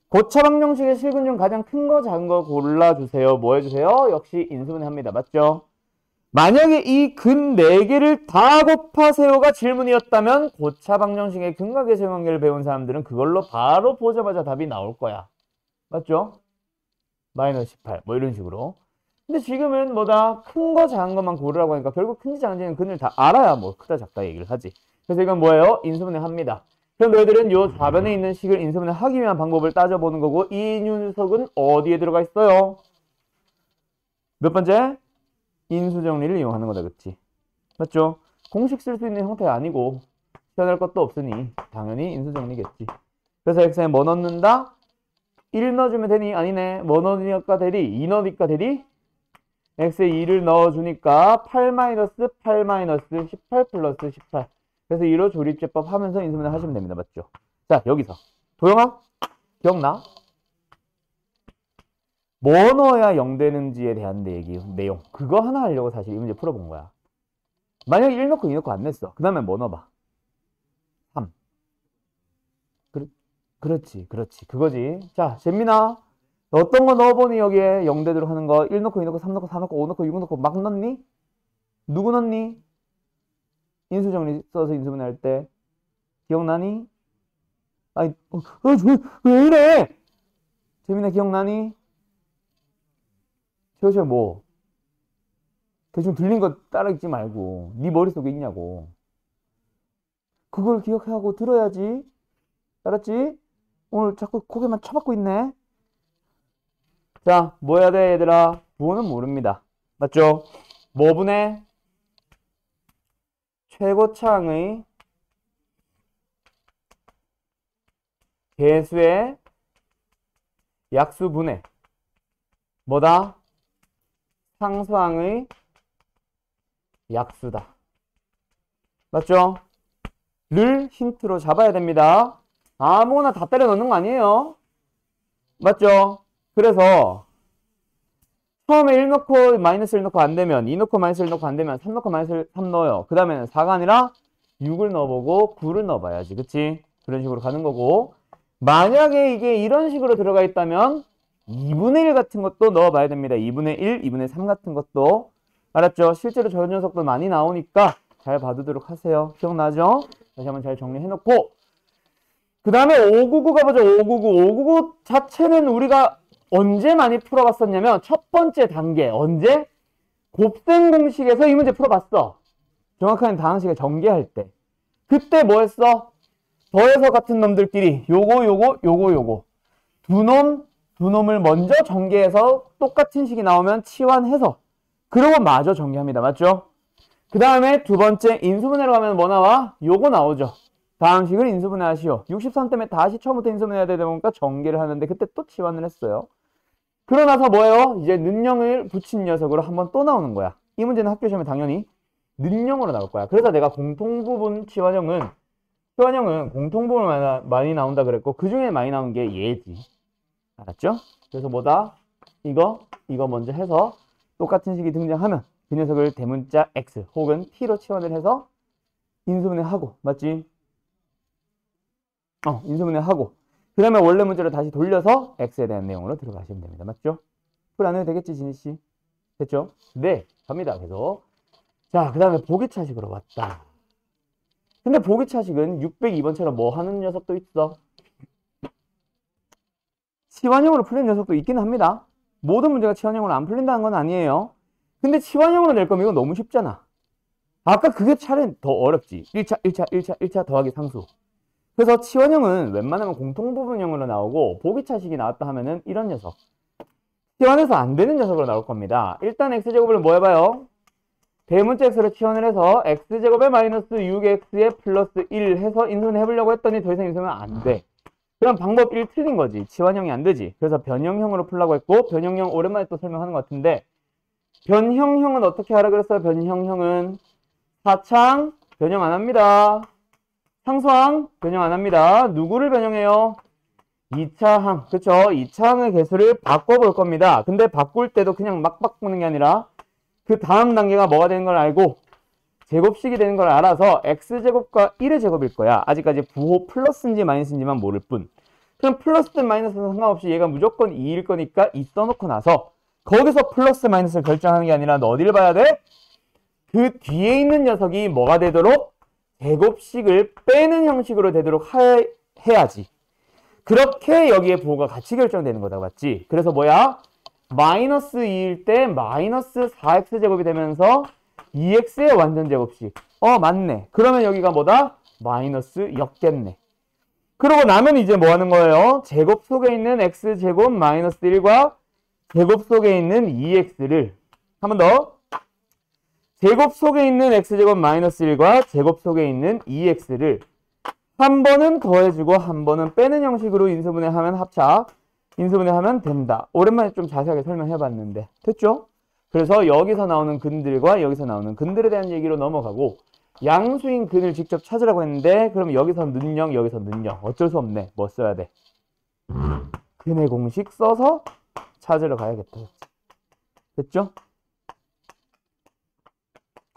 고차 방정식의 실근 중 가장 큰 거, 작은 거 골라주세요. 뭐 해주세요? 역시 인수분해 합니다. 맞죠? 만약에 이 근 4개를 다 곱하세요가 질문이었다면 고차 방정식의 근과 계수의 관계를 배운 사람들은 그걸로 바로 보자마자 답이 나올 거야. 맞죠? 마이너스 18. 뭐 이런 식으로. 근데 지금은 뭐다? 큰 거, 작은 것만 고르라고 하니까 결국 큰지 작은지는 근을 다 알아야 뭐 크다, 작다 얘기를 하지. 그래서 이건 뭐예요? 인수분해 합니다. 그럼 너희들은 요 좌변에 있는 식을 인수분해 하기 위한 방법을 따져보는 거고 이 녀석은 어디에 들어가 있어요? 몇 번째? 인수정리를 이용하는 거다. 그치? 맞죠? 공식 쓸 수 있는 형태가 아니고 시연할 것도 없으니 당연히 인수정리겠지. 그래서 x에 뭐 넣는다? 1 넣어주면 되니? 아니네. 뭐 넣으니까 되리? 2 넣으니까 되리? x에 2를 넣어주니까 8-8 18 플러스 18. 그래서 2로 조립제법 하면서 인수분해 하시면 됩니다. 맞죠? 자, 여기서 도영아 기억나? 뭐 넣어야 0 되는지에 대한 내용. 그거 하나 하려고 사실 이 문제 풀어본 거야. 만약에 1 넣고 2 넣고 안 냈어. 그 다음에 뭐 넣어봐? 3. 그렇지. 그거지. 자, 재민아. 어떤 거 넣어보니 여기에 0 되도록 하는 거 1 넣고 2 넣고 3 넣고 4 넣고 5 넣고 6 넣고 막 넣니? 누구 넣니? 인수정리 써서 인수분해 할 때 기억나니? 아니, 왜 이래? 재민아 기억나니? 최우철 뭐? 대충 들린 거 따라 읽지 말고 네 머릿속에 있냐고. 그걸 기억하고 들어야지. 알았지? 오늘 자꾸 고개만 쳐박고 있네. 자, 뭐 해야 돼, 얘들아? 부호는 모릅니다. 맞죠? 뭐분의 최고차항의 개수의 약수분의 뭐다? 상수항의 약수다. 맞죠? 를 힌트로 잡아야 됩니다. 아무거나 다 때려 넣는 거 아니에요. 맞죠? 그래서 처음에 1 넣고 마이너스 1 넣고 안 되면 2 넣고 마이너스 1 넣고 안 되면 3 넣고 마이너스 3 넣어요. 그 다음에는 4가 아니라 6을 넣어보고 9를 넣어봐야지. 그치? 그런 식으로 가는 거고, 만약에 이게 이런 식으로 들어가 있다면 2분의 1 같은 것도 넣어봐야 됩니다. 2분의 1, 2분의 3 같은 것도. 알았죠? 실제로 저 녀석도 많이 나오니까 잘 봐두도록 하세요. 기억나죠? 다시 한번 잘 정리해놓고, 그 다음에 599 가보죠. 599. 599 자체는 우리가 언제 많이 풀어봤었냐면 첫 번째 단계. 언제? 곱셈 공식에서 이 문제 풀어봤어. 정확하게 다항식을 전개할 때. 그때 뭐 했어? 더해서 같은 놈들끼리 요거 두 놈을 먼저 전개해서 똑같은 식이 나오면 치환해서 그러고 마저 전개합니다. 맞죠? 그 다음에 두 번째 인수분해로 가면 뭐 나와? 요거 나오죠. 다항식을 인수분해 하시오. 63 때문에 다시 처음부터 인수분해해야 되다 보니까 전개를 하는데 그때 또 치환을 했어요. 그러고 나서 뭐예요? 이제 는영을 붙인 녀석으로 한번 또 나오는 거야. 이 문제는 학교 시험에 당연히 는영으로 나올 거야. 그래서 내가 공통부분 치환형은 공통부분 많이 나온다 그랬고 그 중에 많이 나온 게 얘지. 알았죠? 그래서 뭐다? 이거 먼저 해서 똑같은 식이 등장하면 그 녀석을 대문자 x 혹은 t로 치환을 해서 인수분해하고, 맞지? 인수분해하고 그 다음에 원래 문제로 다시 돌려서 x에 대한 내용으로 들어가시면 됩니다. 맞죠? 풀 안 해도 되겠지, 진희씨? 됐죠? 네, 갑니다. 계속. 자, 그 다음에 보기차식으로 왔다. 근데 보기차식은 602번처럼 뭐 하는 녀석도 있어? 치환형으로 풀린 녀석도 있긴 합니다. 모든 문제가 치환형으로 안 풀린다는 건 아니에요. 근데 치환형으로 낼 거면 이거 너무 쉽잖아. 아까 그게 차라리 더 어렵지. 1차 더하기 상수. 그래서 치환형은 웬만하면 공통부분형으로 나오고 보기차식이 나왔다 하면은 이런 녀석. 치환해서 안 되는 녀석으로 나올 겁니다. 일단 x제곱을 뭐 해봐요? 대문자 x로 치환을 해서 x제곱에 마이너스 6x에 플러스 1 해서 인수분해 해보려고 했더니 더 이상 인수분해 안 돼. 그럼 방법 1 틀린 거지. 치환형이 안 되지. 그래서 변형형으로 풀라고 했고, 변형형 오랜만에 또 설명하는 것 같은데, 변형형은 어떻게 하라 그랬어요? 변형형은 사창 변형 안 합니다. 상수항 변형 안 합니다. 누구를 변형해요? 2차항. 그쵸? 2차항의 개수를 바꿔볼 겁니다. 근데 바꿀 때도 그냥 막 바꾸는 게 아니라 그 다음 단계가 뭐가 되는 걸 알고 제곱식이 되는 걸 알아서 x제곱과 1의 제곱일 거야. 아직까지 부호 플러스인지 마이너스인지만 모를 뿐. 그럼 플러스든 마이너스든 상관없이 얘가 무조건 2일 거니까 2 써놓고 나서 거기서 플러스 마이너스를 결정하는 게 아니라 너 어디를 봐야 돼? 그 뒤에 있는 녀석이 뭐가 되도록 제곱식을 빼는 형식으로 되도록 해야지. 그렇게 여기에 부호가 같이 결정되는 거다. 맞지? 그래서 뭐야? 마이너스 2일 때 마이너스 4x제곱이 되면서 2x의 완전 제곱식. 맞네. 그러면 여기가 뭐다? 마이너스였겠네. 그러고 나면 이제 뭐 하는 거예요? 제곱 속에 있는 x제곱 마이너스 1과 제곱 속에 있는 2x를 한 번 더. 제곱 속에 있는 x제곱 마이너스 1과 제곱 속에 있는 2x를 한 번은 더해주고 한 번은 빼는 형식으로 인수분해하면 합차. 인수분해하면 된다. 오랜만에 좀 자세하게 설명해봤는데 됐죠? 그래서 여기서 나오는 근들과 여기서 나오는 근들에 대한 얘기로 넘어가고, 양수인 근을 직접 찾으라고 했는데 그럼 여기서 는영 여기서 는영 어쩔 수 없네. 뭐 써야 돼? 근의 공식 써서 찾으러 가야겠다. 됐죠?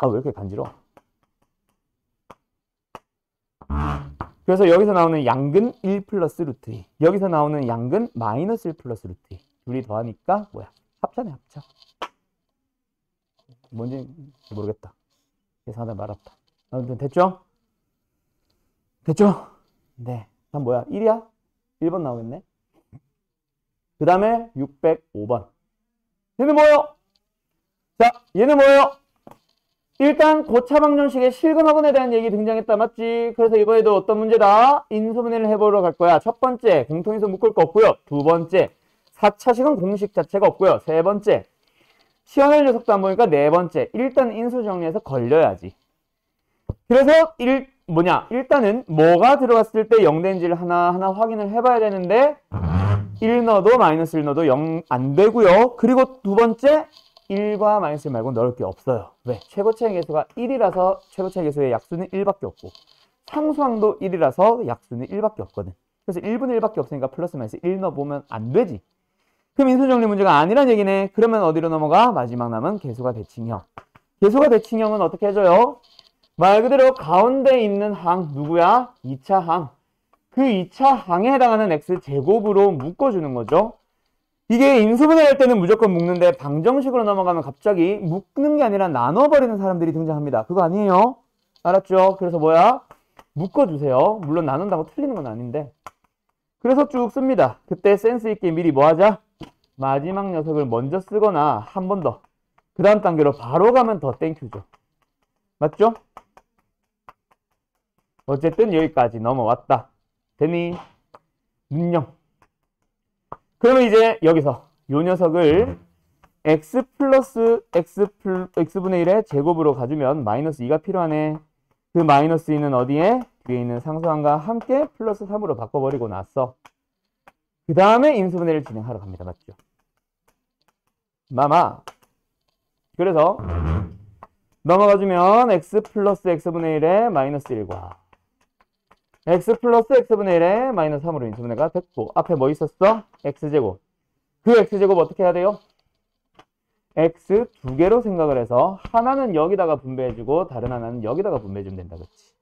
왜 이렇게 간지러워? 그래서 여기서 나오는 양근 1 플러스 루트 2, 여기서 나오는 양근 마이너스 1 플러스 루트 2 둘이 더하니까 뭐야? 합차네, 합차. 뭔지 모르겠다. 계산하다 말았다. 아무튼 됐죠? 됐죠? 네. 다음 뭐야? 1이야? 1번 나오겠네. 그 다음에 605번. 얘는 뭐예요? 자, 얘는 뭐예요? 일단 고차 방정식의 실근화분에 대한 얘기 등장했다. 맞지? 그래서 이번에도 어떤 문제다? 인수분해를 해보러 갈 거야. 첫 번째, 공통인수 묶을 거 없고요. 두 번째, 4차식은 공식 자체가 없고요. 세 번째, 시연할 녀석도 안 보니까 네 번째, 일단 인수 정리해서 걸려야지. 그래서 일단은 뭐가 들어갔을 때 0 된지를 하나하나 확인을 해봐야 되는데 1 넣어도 마이너스 1 넣어도 0 안 되고요. 그리고 두 번째, 1과 마이너스 1 말고 넣을 게 없어요. 왜? 최고차의 계수가 1이라서 최고차의 계수의 약수는 1밖에 없고 상수항도 1이라서 약수는 1밖에 없거든. 그래서 1분의 1밖에 없으니까 플러스 마이너스 1 넣어보면 안 되지. 그럼 인수정리 문제가 아니란 얘기네. 그러면 어디로 넘어가? 마지막 남은 계수가 대칭형. 계수가 대칭형은 어떻게 해줘요? 말 그대로 가운데 있는 항 누구야? 2차 항. 그 2차 항에 해당하는 x제곱으로 묶어주는 거죠. 이게 인수분해할 때는 무조건 묶는데 방정식으로 넘어가면 갑자기 묶는 게 아니라 나눠버리는 사람들이 등장합니다. 그거 아니에요? 알았죠? 그래서 뭐야? 묶어주세요. 물론 나눈다고 틀리는 건 아닌데. 그래서 쭉 씁니다. 그때 센스 있게 미리 뭐 하자? 마지막 녀석을 먼저 쓰거나 한 번 더. 그 다음 단계로 바로 가면 더 땡큐죠. 맞죠? 어쨌든 여기까지 넘어왔다. 되니? 눈녕. 그러면 이제 여기서 요 녀석을 x 플러스 x분의 1의 제곱으로 가주면 마이너스 2가 필요하네. 그 마이너스 2는 어디에? 뒤에 있는 상수항과 함께 플러스 3으로 바꿔버리고 나서 그 다음에 인수분해를 진행하러 갑니다. 맞죠? 마마. 그래서 넘어가주면 x 플러스 x분의 1의 마이너스 1과 x 플러스 x분의 1의 마이너스 3으로 인수분해가 됐고 앞에 뭐 있었어? x제곱. 그 x제곱 어떻게 해야 돼요? x 두 개로 생각을 해서 하나는 여기다가 분배해주고 다른 하나는 여기다가 분배해주면 된다. 그렇지?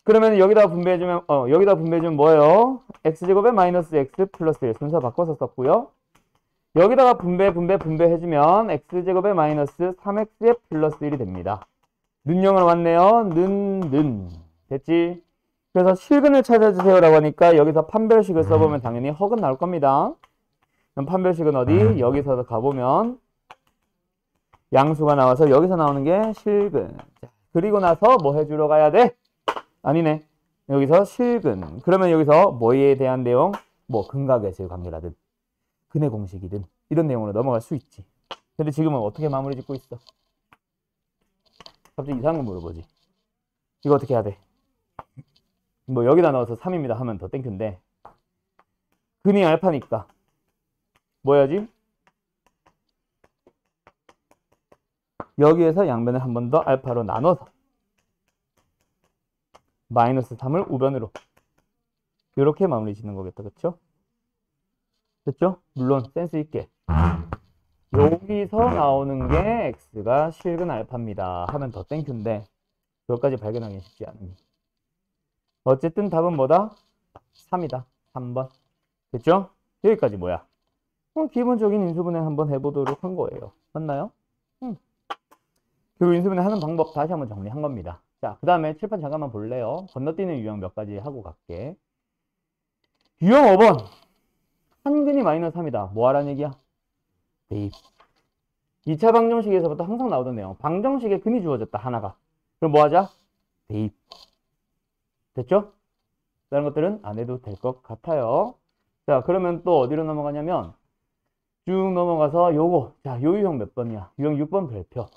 그러면 여기다가 분배해주면 뭐예요? x제곱에 마이너스 x 플러스 1 순서 바꿔서 썼고요. 여기다가 분배해주면 x제곱에 마이너스 3x에 플러스 1이 됩니다. 는영으로 왔네요. 됐지? 그래서 실근을 찾아주세요라고 하니까 여기서 판별식을 써보면 당연히 허근 나올 겁니다. 그럼 판별식은 어디? 여기서 가보면 양수가 나와서 여기서 나오는 게 실근. 자, 그리고 나서 뭐 해주러 가야 돼? 아니네. 여기서 실근. 그러면 여기서 뭐에 대한 내용? 뭐 근각에서의 관계라든 근의 공식이든 이런 내용으로 넘어갈 수 있지. 근데 지금은 어떻게 마무리 짓고 있어? 갑자기 이상한 거 물어보지. 이거 어떻게 해야 돼? 뭐 여기다 넣어서 3입니다 하면 더 땡큐인데 근이 알파니까 뭐 해야지? 여기에서 양변을 한 번 더 알파로 나눠서 마이너스 3을 우변으로 이렇게 마무리 짓는 거겠다. 그쵸? 됐죠? 물론 센스 있게 여기서 나오는 게 x가 실근 알파입니다 하면 더 땡큐인데 그것까지 발견하기 쉽지 않으니 어쨌든 답은 뭐다? 3이다. 3번. 됐죠? 여기까지 뭐야? 기본적인 인수분해 한번 해보도록 한 거예요. 맞나요? 그리고 인수분해 하는 방법 다시 한번 정리한 겁니다. 자, 그 다음에 칠판 잠깐만 볼래요? 건너뛰는 유형 몇 가지 하고 갈게. 유형 5번. 한근이 마이너스 3이다. 뭐 하라는 얘기야? 대입. 2차 방정식에서부터 항상 나오던 내용. 방정식에 근이 주어졌다. 하나가. 그럼 뭐 하자? 대입. 됐죠? 다른 것들은 안 해도 될 것 같아요. 자, 그러면 또 어디로 넘어가냐면 쭉 넘어가서 요거. 자, 요 유형 몇 번이야? 유형 6번 별표.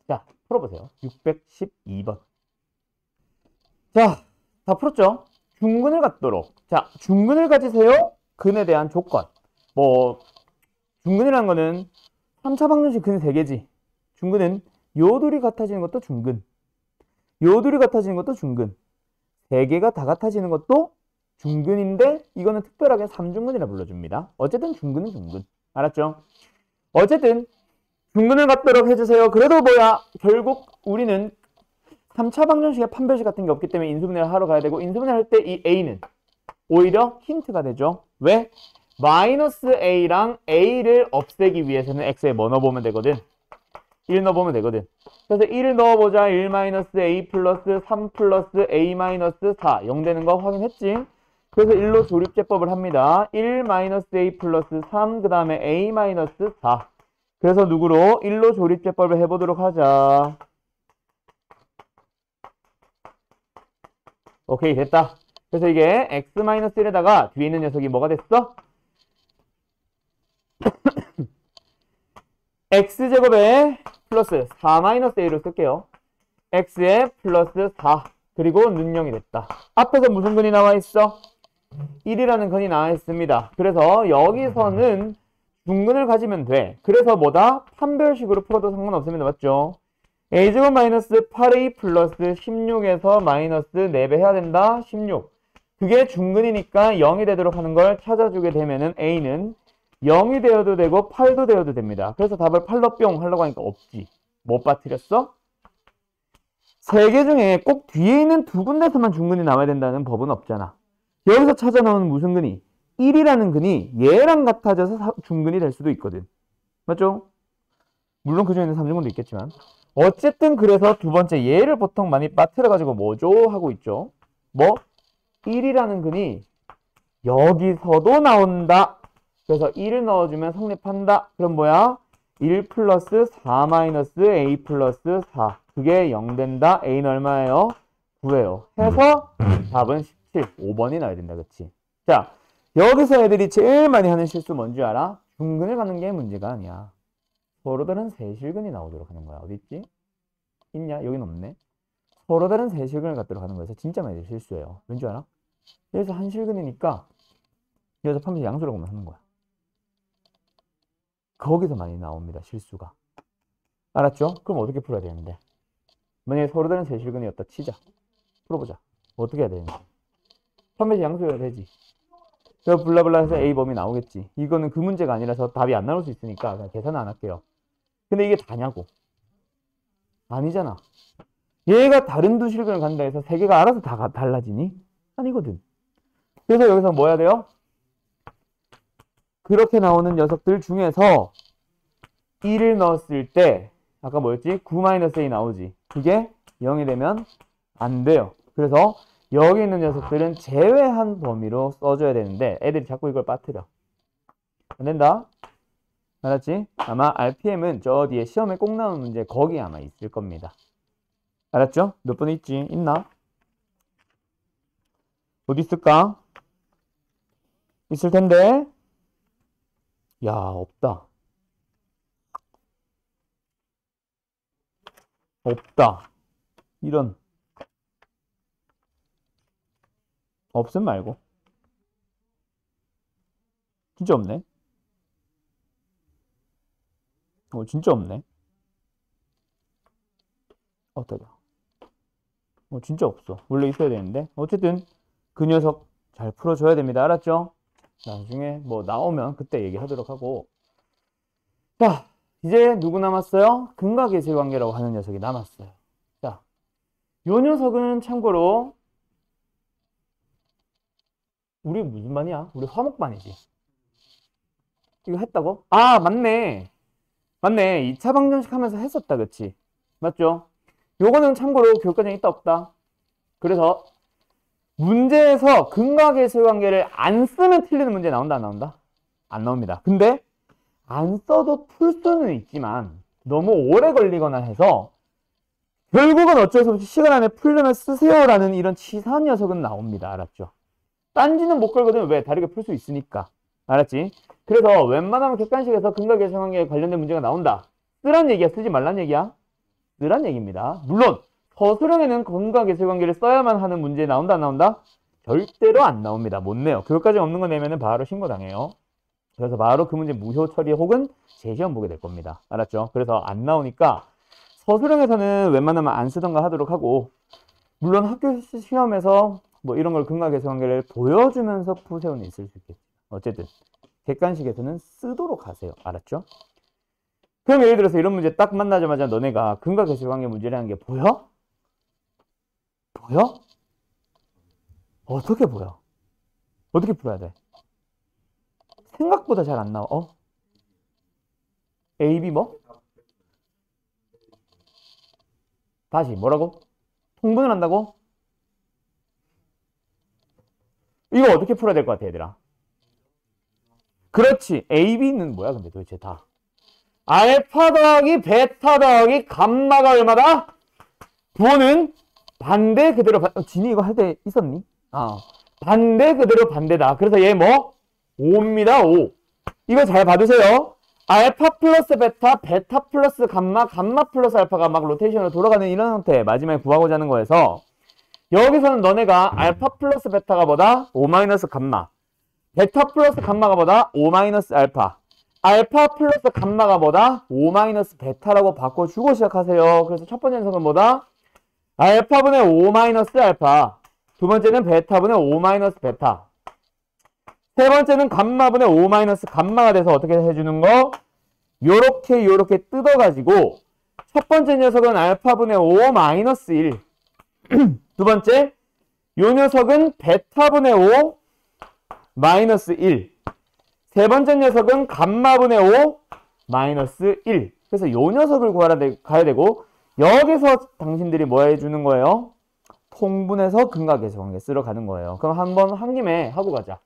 자, 풀어보세요. 612번. 자, 다 풀었죠? 중근을 갖도록. 자, 중근을 가지세요. 근에 대한 조건. 뭐 중근이라는 거는 3차 방정식 근 3개지. 중근은 요 둘이 같아지는 것도 중근. 요 둘이 같아지는 것도 중근. 3개가 다 같아지는 것도 중근인데 이거는 특별하게 3중근이라 불러줍니다. 어쨌든 중근은 중근. 알았죠? 어쨌든 중근을 갖도록 해주세요. 그래도 뭐야? 결국 우리는 3차 방정식의 판별식 같은 게 없기 때문에 인수분해를 하러 가야 되고 인수분해 할 때 이 A는 오히려 힌트가 되죠. 왜? 마이너스 A랑 A를 없애기 위해서는 X에 뭐 넣어보면 되거든? 1 넣어보면 되거든. 그래서 1을 넣어보자. 1 마이너스 A 플러스 3 플러스 A 마이너스 4 0 되는 거 확인했지? 그래서 1로 조립제법을 합니다. 1 마이너스 A 플러스 3 그 다음에 A 마이너스 4 그래서 누구로? 1로 조립제법을 해보도록 하자. 오케이, 됐다. 그래서 이게 x-1에다가 뒤에 있는 녀석이 뭐가 됐어? x제곱에 플러스 4-a로 쓸게요. x에 플러스 4 그리고 는영이 됐다. 앞에서 무슨 근이 나와 있어? 1이라는 근이 나와 있습니다. 그래서 여기서는 중근을 가지면 돼. 그래서 뭐다? 판별식으로 풀어도 상관없습니다. 맞죠? a제곱 마이너스 8a 플러스 16에서 마이너스 4배 해야 된다. 16. 그게 중근이니까 0이 되도록 하는 걸 찾아주게 되면은 a는 0이 되어도 되고 8도 되어도 됩니다. 그래서 답을 8로 뿅 하려고 하니까 없지. 못 빠뜨렸어? 세 개 중에 꼭 뒤에 있는 두 군데서만 중근이 나와야 된다는 법은 없잖아. 여기서 찾아 나오는 무슨 근이? 1이라는 근이 얘랑 같아져서 중근이 될 수도 있거든. 맞죠? 물론 그 중에는 3중근도 있겠지만. 어쨌든 그래서 두 번째 얘를 보통 많이 빠뜨려가지고 뭐죠? 하고 있죠. 뭐? 1이라는 근이 여기서도 나온다. 그래서 1을 넣어주면 성립한다. 그럼 뭐야? 1 플러스 4 마이너스 a 플러스 4. 그게 0 된다. a는 얼마예요? 9예요. 해서 답은 17, 5번이 나와야 된다. 그치? 자, 여기서 애들이 제일 많이 하는 실수 뭔지 알아? 중근을 가는 게 문제가 아니야. 서로 다른 세실근이 나오도록 하는 거야. 어디 있지? 있냐? 여긴 없네. 서로 다른 세실근을 갖도록 하는 거여서 진짜 많이 실수예요. 왠지 알아? 여기서 한 실근이니까 여기서 판별식 양수라고만 하는 거야. 거기서 많이 나옵니다. 실수가. 알았죠? 그럼 어떻게 풀어야 되는데? 만약에 서로 다른 세실근이었다 치자. 풀어보자. 어떻게 해야 되는지. 판별식 양수여야 되지. 그래서 블라블라 해서 A 범위 나오겠지. 이거는 그 문제가 아니라서 답이 안 나올 수 있으니까 그냥 계산 안 할게요. 근데 이게 다냐고? 아니잖아. 얘가 다른 두 실근을 간다 해서 세 개가 알아서 다 달라지니? 아니거든. 그래서 여기서 뭐 해야 돼요? 그렇게 나오는 녀석들 중에서 1을 넣었을 때 아까 뭐였지? 9-a 나오지. 그게 0이 되면 안 돼요. 그래서 여기 있는 녀석들은 제외한 범위로 써줘야 되는데 애들이 자꾸 이걸 빠뜨려. 안 된다. 알았지? 아마 RPM은 저 뒤에 시험에 꼭 나오는 문제 거기 아마 있을 겁니다. 알았죠? 몇 번 있지? 있나? 어디 있을까? 있을 텐데. 야, 없다. 없다. 이런. 없음 말고. 진짜 없네. 진짜 없네. 어떠다. 진짜 없어. 원래 있어야 되는데. 어쨌든 그 녀석 잘 풀어줘야 됩니다. 알았죠? 나중에 뭐 나오면 그때 얘기하도록 하고. 자, 이제 누구 남았어요? 근과 계실 관계라고 하는 녀석이 남았어요. 자, 요 녀석은 참고로 우리 무슨 반이야? 우리 화목반이지. 이거 했다고? 아, 맞네. 맞네. 2차 방정식 하면서 했었다. 그치? 맞죠? 요거는 참고로 교육과정에 있다 없다. 그래서 문제에서 근과 계실 관계를 안 쓰면 틀리는 문제 나온다 안 나온다? 안 나옵니다. 근데 안 써도 풀 수는 있지만 너무 오래 걸리거나 해서 결국은 어쩔 수 없이 시간 안에 풀려면 쓰세요라는 이런 치사한 녀석은 나옵니다. 알았죠? 딴지는 못 걸거든. 왜? 다르게 풀 수 있으니까. 알았지? 그래서 웬만하면 객관식에서 근과 계실 관계에 관련된 문제가 나온다. 쓰란 얘기야? 쓰지 말란 얘기야? 쓰란 얘기입니다. 물론 서술형에는 근과 계실 관계를 써야만 하는 문제 나온다 안 나온다? 절대로 안 나옵니다. 못 내요. 그것까지 없는 거 내면은 바로 신고당해요. 그래서 바로 그 문제 무효 처리 혹은 재시험 보게 될 겁니다. 알았죠? 그래서 안 나오니까 서술형에서는 웬만하면 안 쓰던가 하도록 하고, 물론 학교 시험에서 뭐 이런 걸 근과 계실 관계를 보여주면서 푸세요는 있을 수 있겠죠. 어쨌든 객관식에서는 쓰도록 하세요. 알았죠? 그럼 예를 들어서 이런 문제 딱 만나자마자 너네가 근과 계실 관계 문제라는 게 보여? 보여? 어떻게 보여? 어떻게 풀어야 돼? 생각보다 잘 안 나와. A, B 뭐? 다시 뭐라고? 통분을 한다고? 이거 어떻게 풀어야 될 것 같아, 얘들아? 그렇지. A, B는 뭐야, 근데 도대체 다? 알파 더하기 베타 더하기 감마가 얼마다? 부호는 반대 그대로 진이 이거 할 때 있었니? 반대 그대로 반대다. 그래서 얘 뭐? 5입니다. 5. 이거 잘 봐두세요. 알파 플러스 베타, 베타 플러스 감마, 감마 플러스 알파가 막 로테이션으로 돌아가는 이런 형태 마지막에 구하고자 하는 거여서 여기서는 너네가 알파 플러스 베타가 뭐다? 5 마이너스 감마. 베타 플러스 감마가 뭐다? 5 마이너스 알파. 알파 플러스 감마가 뭐다? 5 마이너스 베타라고 바꿔주고 시작하세요. 그래서 첫 번째 녀석은 뭐다? 알파분의 5 마이너스 알파. 두 번째는 베타분의 5 마이너스 베타. 세 번째는 감마분의 5 마이너스 감마가 돼서 어떻게 해주는 거? 요렇게 뜯어가지고 첫 번째 녀석은 알파분의 5 마이너스 1. 두 번째, 요 녀석은 베타분의 5 마이너스 1. 세 번째 녀석은 감마분의 5 마이너스 1. 그래서 요 녀석을 가야 되고 여기서 당신들이 뭐 해주는 거예요? 통분해서 근각계수 관계 쓰러 가는 거예요. 그럼 한번 한 김에 하고 가자.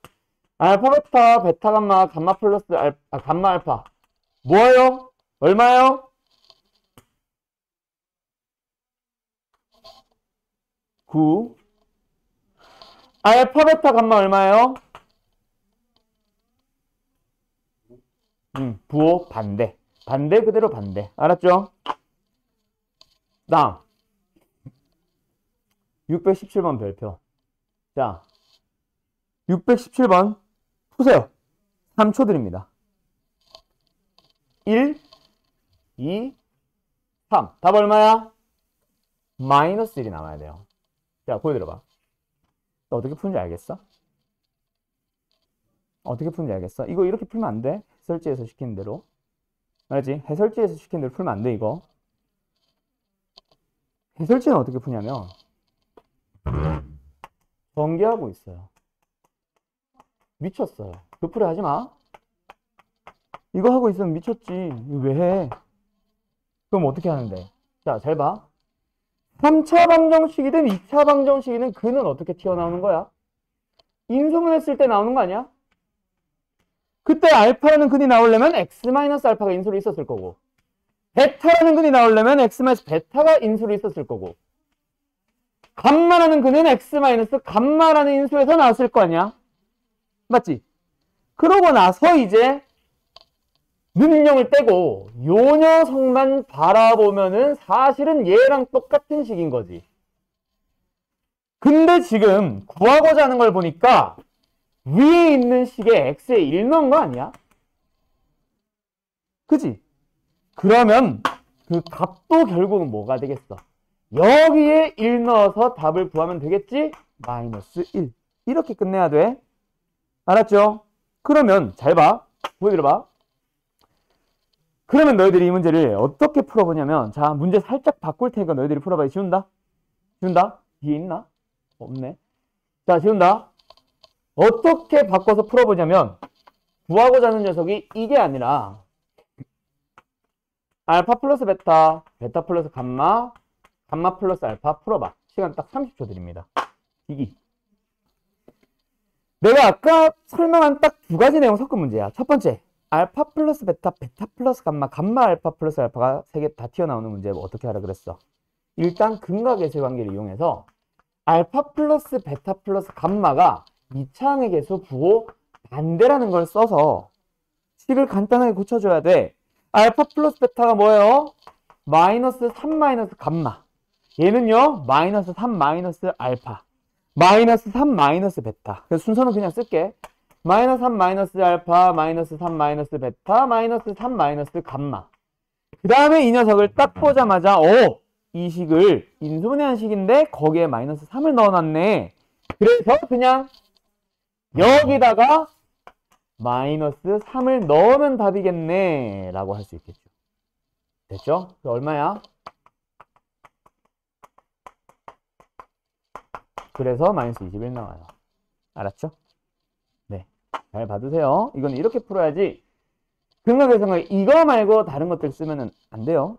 알파 베타, 베타 감마, 감마 플러스 감마 알파. 뭐예요? 얼마예요? 9. 알파 베타 감마 얼마예요? 부호 반대. 반대 그대로 반대. 알았죠? 다음 617번 별표. 자, 617번 푸세요. 3초 드립니다. 1, 2, 3. 답 얼마야? 마이너스 1이 남아야 돼요. 자, 보여드려봐. 너 어떻게 푸는지 알겠어? 어떻게 푸는지 알겠어? 이거 이렇게 풀면 안 돼. 해설지에서 시키는 대로. 알지? 해설지에서 시키는 대로 풀면 안 돼, 이거. 해설지는 어떻게 푸냐면 전개하고 있어요. 미쳤어요. 교풀이 하지 마. 이거 하고 있으면 미쳤지. 이거 왜 해? 그럼 어떻게 하는데? 자, 잘 봐. 3차 방정식이든 2차 방정식이든 근은 어떻게 튀어나오는 거야? 인수분했을 때 나오는 거 아니야? 그때 알파라는 근이 나오려면 x-알파가 인수로 있었을 거고 베타라는 근이 나오려면 x-베타가 인수로 있었을 거고 감마라는 근은 x-감마라는 인수에서 나왔을 거 아니야? 맞지? 그러고 나서 이제 눈형을 떼고 요 녀석만 바라보면은 사실은 얘랑 똑같은 식인 거지. 근데 지금 구하고자 하는 걸 보니까 위에 있는 식에 x에 1 넣은 거 아니야? 그지? 그러면 그 값도 결국은 뭐가 되겠어? 여기에 1 넣어서 답을 구하면 되겠지? 마이너스 1. 이렇게 끝내야 돼. 알았죠? 그러면 잘 봐. 보여드려봐. 그러면 너희들이 이 문제를 어떻게 풀어보냐면 자, 문제 살짝 바꿀 테니까 너희들이 풀어봐. 지운다? 지운다? 뒤에 있나? 없네. 자, 지운다. 어떻게 바꿔서 풀어보냐면 구하고자 하는 녀석이 이게 아니라 알파 플러스 베타, 베타 플러스 감마, 감마 플러스 알파 풀어봐. 시간 딱 30초 드립니다. 이기. 내가 아까 설명한 딱 두 가지 내용 섞은 문제야. 첫 번째, 알파 플러스 베타, 베타 플러스 감마, 감마 알파 플러스 알파가 세 개 다 튀어나오는 문제 어떻게 하라 그랬어? 일단 근각계수 관계를 이용해서 알파 플러스 베타 플러스 감마가 2차항의 계수 부호 반대라는 걸 써서 식을 간단하게 고쳐줘야 돼. 알파 플러스 베타가 뭐예요? 마이너스 3 마이너스 감마. 얘는요, 마이너스 3 마이너스 알파. 마이너스 3 마이너스 베타. 그래서 순서는 그냥 쓸게. 마이너스 3 마이너스 알파, 마이너스 3 마이너스 베타, 마이너스 3 마이너스 감마. 그 다음에 이 녀석을 딱 보자마자, 이 식을 인수분해한 식인데 거기에 마이너스 3을 넣어놨네. 그래서 그냥 여기다가 마이너스 3을 넣으면 답이겠네 라고 할 수 있겠죠. 됐죠? 얼마야? 그래서 마이너스 21 나와요. 알았죠? 네, 잘 봐두세요. 이건 이렇게 풀어야지 근각계수관계 이거 말고 다른 것들 쓰면 안 돼요.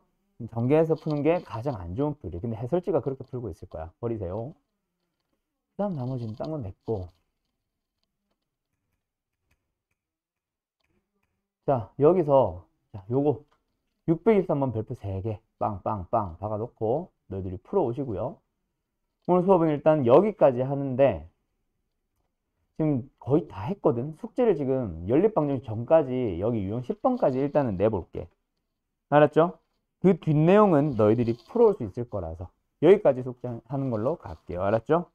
전개해서 푸는 게 가장 안 좋은 풀이. 근데 해설지가 그렇게 풀고 있을 거야. 버리세요. 그 다음 나머지는 딴 건 냈고. 자, 여기서 자, 요거 623번 별표 3개 빵빵빵 박아놓고 너희들이 풀어오시고요. 오늘 수업은 일단 여기까지 하는데 지금 거의 다 했거든. 숙제를 지금 연립방정 전까지 여기 유형 10번까지 일단은 내볼게. 알았죠? 그 뒷내용은 너희들이 풀어올 수 있을 거라서 여기까지 숙제하는 걸로 갈게요. 알았죠?